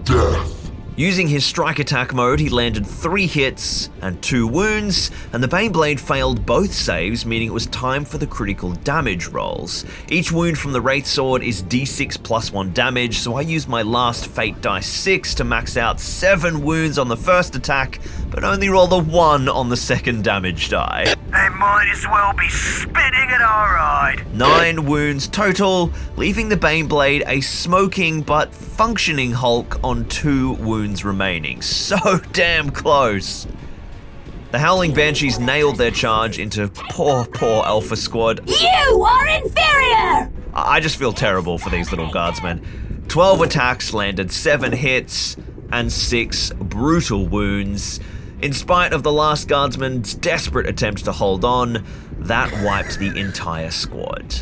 death. Using his strike attack mode, he landed 3 hits and 2 wounds, and the Baneblade failed both saves, meaning it was time for the critical damage rolls. Each wound from the Wraith Sword is D6 plus 1 damage, so I used my last Fate dice 6 to max out 7 wounds on the first attack, but only rolled a 1 on the second damage die. They might as well be spitting at our ride. 9 wounds total, leaving the Baneblade a smoking but functioning Hulk on 2 wounds remaining. So damn close. The Howling Banshees nailed their charge into poor Alpha Squad. You are inferior! I just feel terrible for these little guardsmen. 12 attacks landed 7 hits and 6 brutal wounds. In spite of the last guardsman's desperate attempt to hold on, that wiped the entire squad.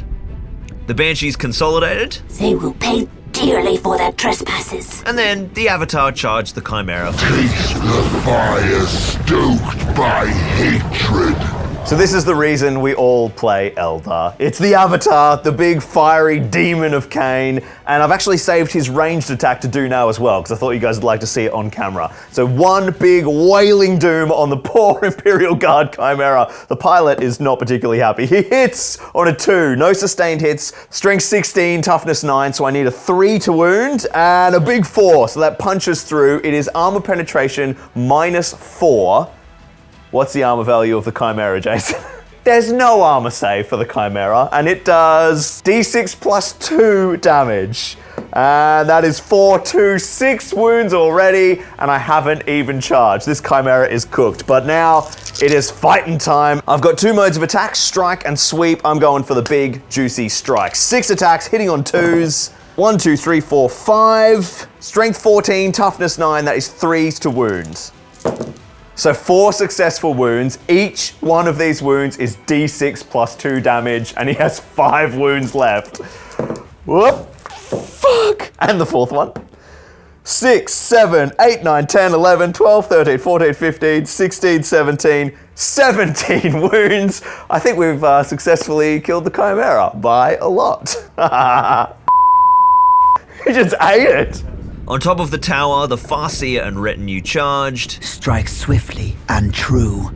The Banshees consolidated. They will pay dearly for their trespasses. And then the Avatar charged the Chimera. Taste the fire stoked by hatred. So this is the reason we all play Eldar. It's the Avatar, the big fiery demon of Khaine, and I've actually saved his ranged attack to do now as well, because I thought you guys would like to see it on camera. So one big wailing doom on the poor Imperial Guard Chimera. The pilot is not particularly happy. He hits on a 2, no sustained hits, strength 16, toughness 9, so I need a 3 to wound, and a big 4, so that punches through. It is armor penetration -4. What's the armor value of the Chimera, Jason? There's no armor save for the Chimera, and it does d6 plus 2 damage. And that is 4, 2, 6 wounds already, and I haven't even charged. This Chimera is cooked, but now it is fighting time. I've got 2 modes of attack, strike and sweep. I'm going for the big, juicy strike. 6 attacks, hitting on 2s. 1, 2, 3, 4, 5. Strength 14, toughness 9, that is 3s to wounds. So 4 successful wounds. Each one of these wounds is d6 plus 2 damage, and he has 5 wounds left. Whoop. Fuck. And the 4th one. 6, 7, 8, 9, 10, 11, 12, 13, 14, 15, 16, 17, 17 wounds. I think we've successfully killed the Chimera by a lot. He just ate it. On top of the tower, the Farseer and retinue charged. Strike swiftly and true.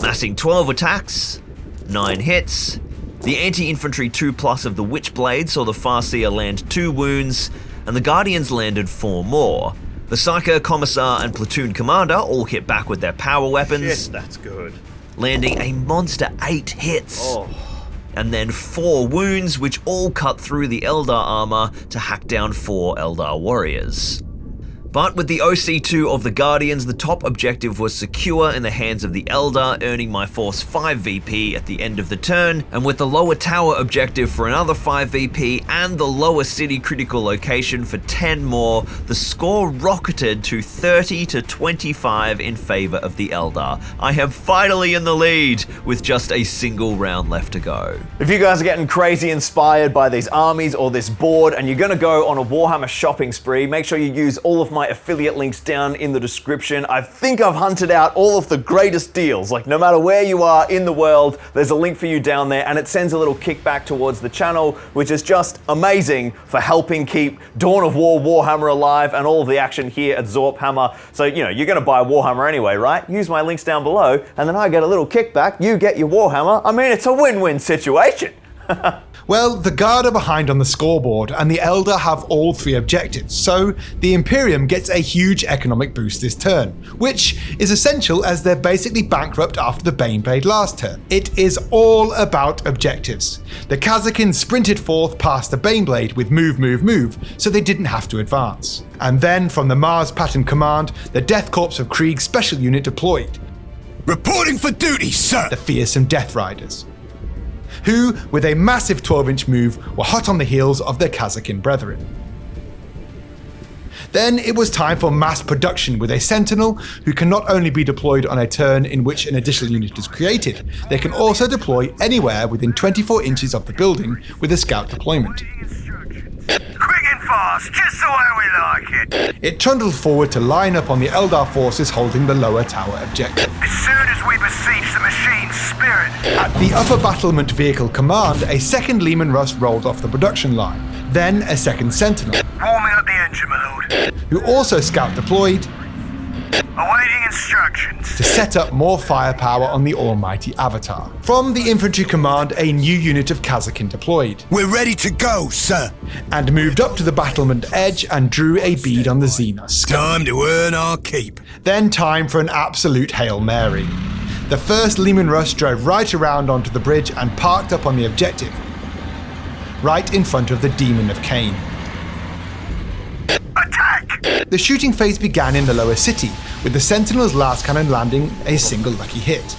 Massing 12 attacks, 9 hits. The anti-infantry 2+ of the Witchblade saw the Farseer land 2 wounds, and the Guardians landed 4 more. The Psyker, Commissar, and Platoon Commander all hit back with their power weapons. Shit, that's good. Landing a monster 8 hits. Oh. And then 4 wounds, which all cut through the Eldar armor to hack down 4 Eldar warriors. But with the OC2 of the Guardians, the top objective was secure in the hands of the Eldar, earning my force 5 VP at the end of the turn, and with the lower tower objective for another 5 VP and the lower city critical location for 10 more, the score rocketed to 30 to 25 in favor of the Eldar. I am finally in the lead with just a single round left to go. If you guys are getting crazy inspired by these armies or this board and you're gonna go on a Warhammer shopping spree, make sure you use all of my affiliate links down in the description. I think I've hunted out all of the greatest deals. Like, no matter where you are in the world, there's a link for you down there, and it sends a little kickback towards the channel, which is just amazing for helping keep Dawn of War Warhammer alive and all of the action here at Zorp Hammer. So, you know, you're gonna buy Warhammer anyway, right? Use my links down below, and then I get a little kickback, you get your Warhammer. I mean, it's a win-win situation. Well, the Guard are behind on the scoreboard, and the Eldar have all 3 objectives, so the Imperium gets a huge economic boost this turn, which is essential as they're basically bankrupt after the Baneblade last turn. It is all about objectives. The Kasrkins sprinted forth past the Baneblade with move, move, move, so they didn't have to advance. And then, from the Mars Pattern Command, the Death Corps of Krieg Special Unit deployed. Reporting for duty, sir! The fearsome Death Riders, who, with a massive 12-inch move, were hot on the heels of their Kasrkin brethren. Then it was time for mass production with a Sentinel, who can not only be deployed on a turn in which an additional unit is created, they can also deploy anywhere within 24 inches of the building with a scout deployment. Quick and fast, just the way we like it. It trundled forward to line up on the Eldar forces holding the lower tower objective. As soon as we besiege the machine's spirit. At the upper battlement vehicle command, a second Leman Russ rolled off the production line, then a second Sentinel, Warming up the engine, my lord. who also scout deployed Awaiting instructions. to set up more firepower on the almighty Avatar. From the infantry command, a new unit of Kasrkin deployed. We're ready to go, sir. And moved up to the battlement edge and drew a bead on the Xenos. Time to earn our keep. Then time for an absolute Hail Mary. The first Leman Russ drove right around onto the bridge and parked up on the objective, right in front of the Demon of Khaine. Attack! attack! The shooting phase began in the lower city, with the Sentinel's last cannon landing a single lucky hit,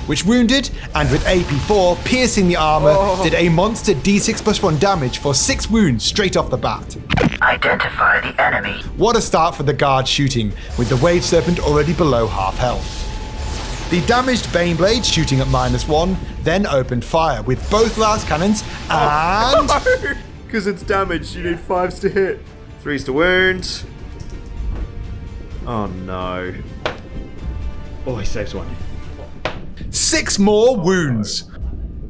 which wounded, and with AP4 piercing the armor, did a monster D6+1 damage for 6 wounds straight off the bat. Identify the enemy. What a start for the guard shooting, with the Wave Serpent already below half health. The damaged Baneblade, shooting at -1, then opened fire with both last cannons and... Because it's damaged, you need 5s to hit. 3s to wound. Oh no. Oh, he saves one. 6 more wounds.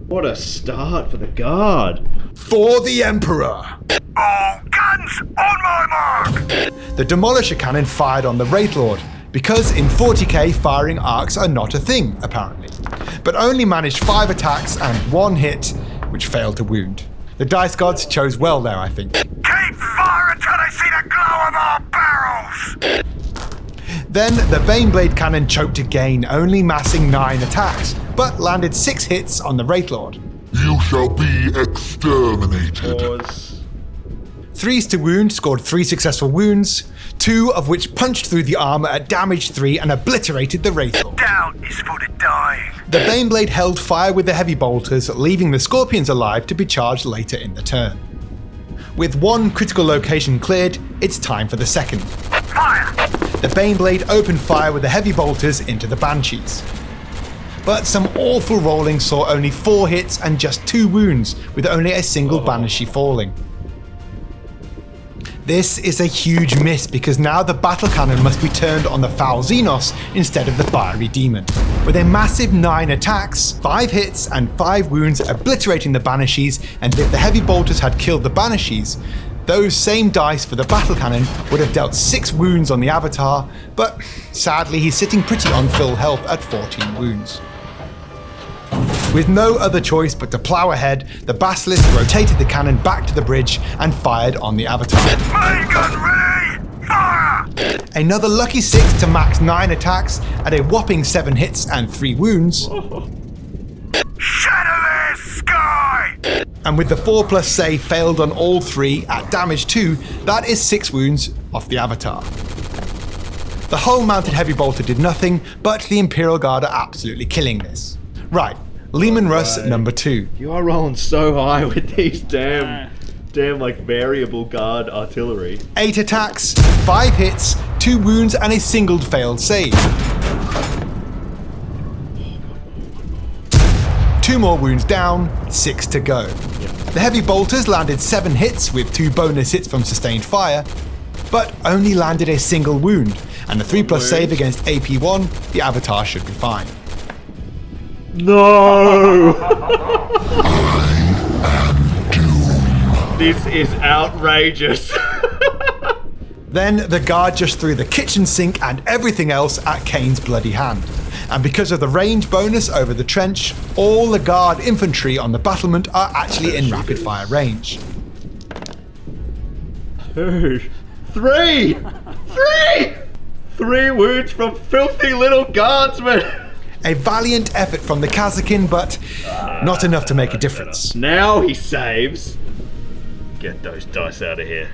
What a start for the guard. For the Emperor. All guns on my mark! The Demolisher cannon fired on the Wraith Lord, because in 40k firing arcs are not a thing, apparently, but only managed 5 attacks and 1 hit, which failed to wound. The Dice Gods chose well there, I think. Keep fire until they see the glow of our barrels! Then the Baneblade cannon choked again, only massing 9 attacks, but landed 6 hits on the Wraith Lord. You shall be exterminated. Pause. 3s to wound scored 3 successful wounds, 2 of which punched through the armor at damage 3 and obliterated the Wraith Lord. Down is for the dying. The Baneblade held fire with the heavy bolters, leaving the Scorpions alive to be charged later in the turn. With 1 critical location cleared, it's time for the second. Fire! The Baneblade opened fire with the heavy bolters into the Banshees. But some awful rolling saw only 4 hits and just 2 wounds, with only a single Banshee falling. This is a huge miss because now the battle cannon must be turned on the foul Xenos instead of the fiery demon. With a massive 9 attacks, 5 hits and 5 wounds obliterating the Banshees, and if the heavy bolters had killed the Banshees, those same dice for the battle cannon would have dealt 6 wounds on the Avatar, but sadly he's sitting pretty on full health at 14 wounds. With no other choice but to plough ahead, the Basilisk rotated the cannon back to the bridge and fired on the Avatar. Main gun ready! Fire! Another lucky 6 to max 9 attacks at a whopping 7 hits and 3 wounds. Shadowless sky! And with the 4+ save failed on all 3 at damage 2, that is 6 wounds off the Avatar. The hull mounted heavy bolter did nothing, but the Imperial Guard are absolutely killing this. Right, Leman Russ number 2. You are rolling so high with these damn like variable guard artillery. 8 attacks, 5 hits, 2 wounds and a single failed save. 2 more wounds down, 6 to go. The heavy bolters landed 7 hits with 2 bonus hits from sustained fire, but only landed a single wound, and the 3+ save against AP1, the Avatar should be fine. No! This is outrageous. Then the guard just threw the kitchen sink and everything else at Kane's bloody hand. And because of the range bonus over the trench, all the guard infantry on the battlement are actually in rapid fire range. 2, 3! 3 wounds from filthy little guardsmen. A valiant effort from the Kazakin, but not enough to make a difference. Now he saves. Get those dice out of here.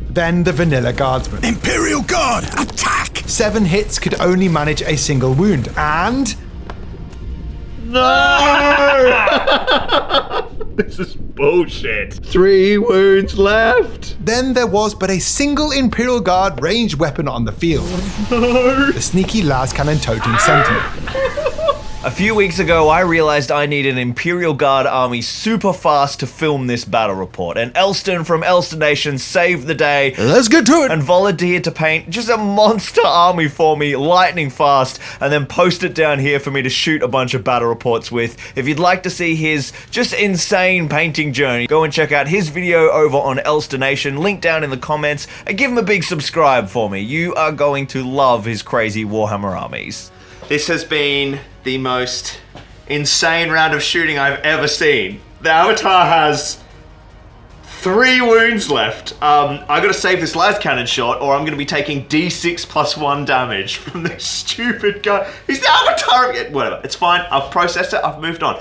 Then the vanilla guardsman. Imperial Guard, attack! 7 hits could only manage a single wound, and... No! This is bullshit. 3 wounds left. Then there was but a single Imperial Guard ranged weapon on the field. No. The sneaky las cannon toting Sentinel. A few weeks ago, I realized I needed an Imperial Guard army super fast to film this battle report, and Elston from Elston Nation saved the day. Let's get to it! And volunteered to paint just a monster army for me, lightning fast, and then post it down here for me to shoot a bunch of battle reports with. If you'd like to see his just insane painting journey, go and check out his video over on Elston Nation, link down in the comments, and give him a big subscribe for me. You are going to love his crazy Warhammer armies. This has been the most insane round of shooting I've ever seen. The Avatar has 3 wounds left. I gotta save this las cannon shot or I'm gonna be taking D6+1 damage from this stupid guy. He's the Avatar! Whatever, it's fine. I've processed it, I've moved on.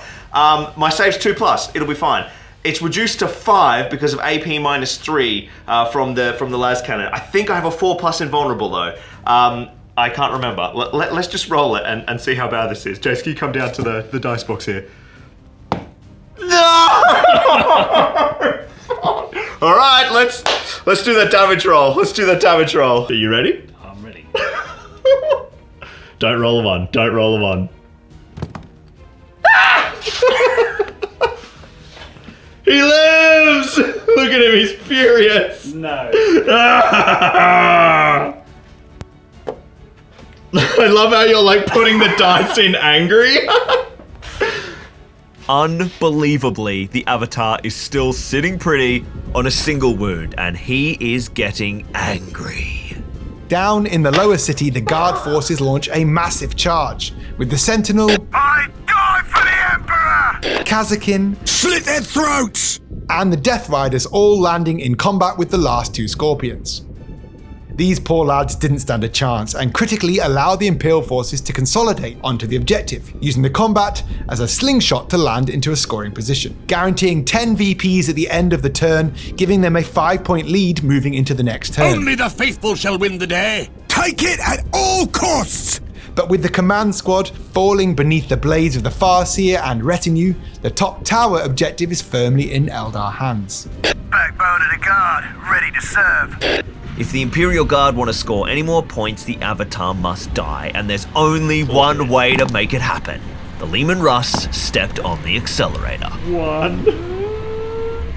My save's 2+, it'll be fine. It's reduced to 5 because of AP -3 from the las cannon. I think I have a 4+ invulnerable though. I can't remember. Let's just roll it and see how bad this is. Jace, can you come down to the dice box here? No! All right, let's do that damage roll. Let's do that damage roll. Are you ready? I'm ready. Don't roll a 1. Don't roll a 1. He lives! Look at him, he's furious. No. I love how you're like putting the dice in angry. Unbelievably, the Avatar is still sitting pretty on a single wound, and he is getting angry. Down in the lower city, the Guard forces launch a massive charge, with the Sentinel, I die for the Emperor! Kazakin, Slit their throats! and the Death Riders all landing in combat with the last 2 Scorpions. These poor lads didn't stand a chance and critically allowed the Imperial forces to consolidate onto the objective, using the combat as a slingshot to land into a scoring position, guaranteeing 10 VPs at the end of the turn, giving them a 5-point lead moving into the next turn. Only the faithful shall win the day. Take it at all costs! But with the command squad falling beneath the blades of the Farseer and retinue, the top tower objective is firmly in Eldar hands. Backbone of the Guard, ready to serve. If the Imperial Guard want to score any more points, the Avatar must die, and there's only one way to make it happen. The Leman Russ stepped on the accelerator. 1.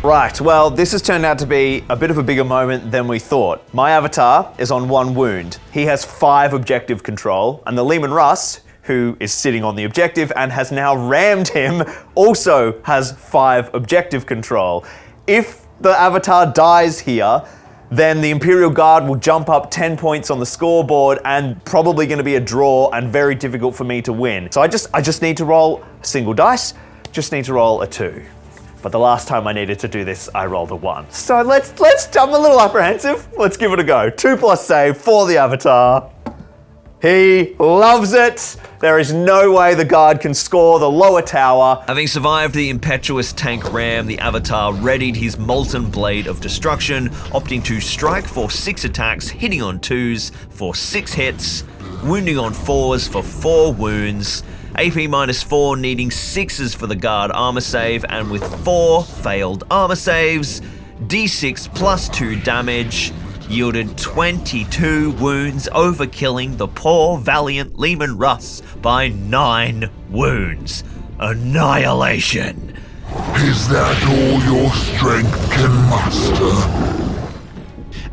Right, well, this has turned out to be a bit of a bigger moment than we thought. My Avatar is on 1 wound. He has 5 objective control, and the Leman Russ, who is sitting on the objective and has now rammed him, also has 5 objective control. If the Avatar dies here, then the Imperial Guard will jump up 10 points on the scoreboard and probably going to be a draw and very difficult for me to win. So I just need to roll a single dice, just need to roll a 2. But the last time I needed to do this, I rolled a 1. So let's I'm a little apprehensive. Let's give it a go. 2+ save for the Avatar. He loves it. There is no way the Guard can score the lower tower. Having survived the impetuous tank ram, the Avatar readied his Molten Blade of Destruction, opting to strike for 6 attacks, hitting on 2s for 6 hits, wounding on 4s for 4 wounds, AP -4 needing 6s for the Guard armor save, and with 4 failed armor saves, D6 +2 damage, yielded 22 wounds, overkilling the poor valiant Leman Russ by 9 wounds. Annihilation. Is that all your strength can muster?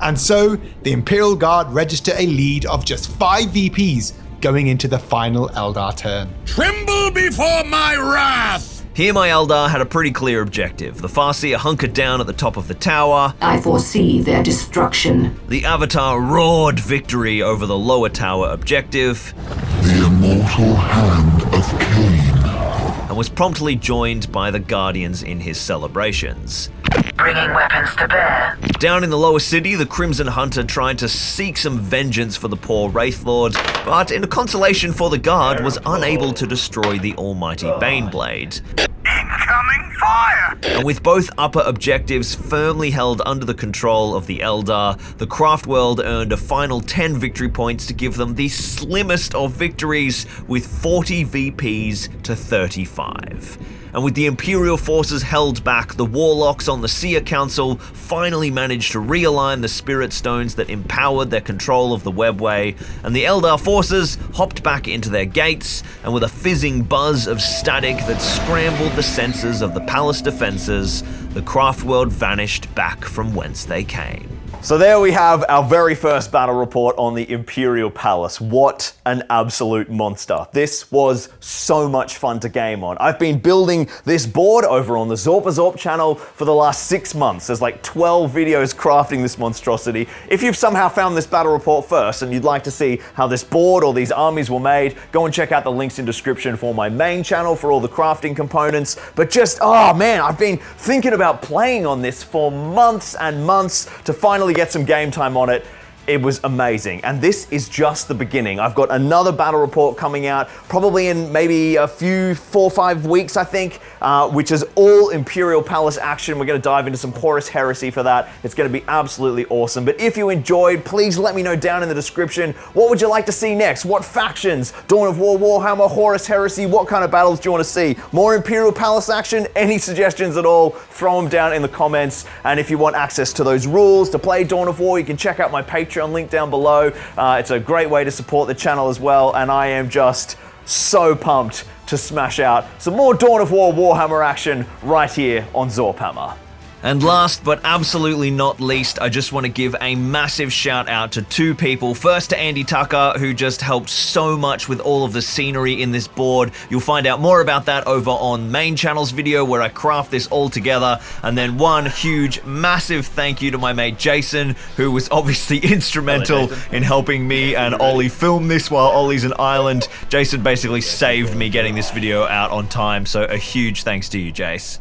And so, the Imperial Guard register a lead of just 5 VPs going into the final Eldar turn. Tremble before my wrath! Here my Eldar had a pretty clear objective. The Farseer hunkered down at the top of the tower. I foresee their destruction. The Avatar roared victory over the lower tower objective. The immortal hand of Cain. And was promptly joined by the Guardians in his celebrations. Bringing weapons to bear. Down in the lower city, the Crimson Hunter tried to seek some vengeance for the poor Wraith Lord, but in a consolation for the Guard, was unable to destroy the almighty Baneblade. Incoming fire! And with both upper objectives firmly held under the control of the Eldar, the Craftworld earned a final 10 victory points to give them the slimmest of victories, with 40 VPs to 35. And with the Imperial forces held back, the Warlocks on the Seer Council finally managed to realign the Spirit Stones that empowered their control of the Webway, and the Eldar forces hopped back into their gates, and with a fizzing buzz of static that scrambled the senses of the palace defenses, the Craftworld vanished back from whence they came. So there we have our very first battle report on the Imperial Palace. What an absolute monster. This was so much fun to game on. I've been building this board over on the Zorpazorp channel for the last 6 months. There's like 12 videos crafting this monstrosity. If you've somehow found this battle report first and you'd like to see how this board or these armies were made, go and check out the links in description for my main channel for all the crafting components. But just, oh man, I've been thinking about playing on this for months and months to finally get some game time on it. It was amazing, and this is just the beginning. I've got another battle report coming out, probably in maybe a few 4 or 5 weeks, I think, which is all Imperial Palace action. We're going to dive into some Horus Heresy for that. It's going to be absolutely awesome. But if you enjoyed, please let me know down in the description, what would you like to see next? What factions? Dawn of War, Warhammer, Horus Heresy, what kind of battles do you want to see? More Imperial Palace action? Any suggestions at all? Throw them down in the comments. And if you want access to those rules to play Dawn of War, you can check out my Patreon link down below. It's a great way to support the channel as well, and I am just so pumped to smash out some more Dawn of War Warhammer action right here on Zorphammer. And last but absolutely not least, I just want to give a massive shout out to 2 people. First to Andy Tucker, who just helped so much with all of the scenery in this board. You'll find out more about that over on main channel's video where I craft this all together. And then one huge, massive thank you to my mate Jason, who was obviously instrumental in helping me and Ollie film this while Ollie's in Ireland. Jason basically saved me getting this video out on time, so a huge thanks to you, Jace.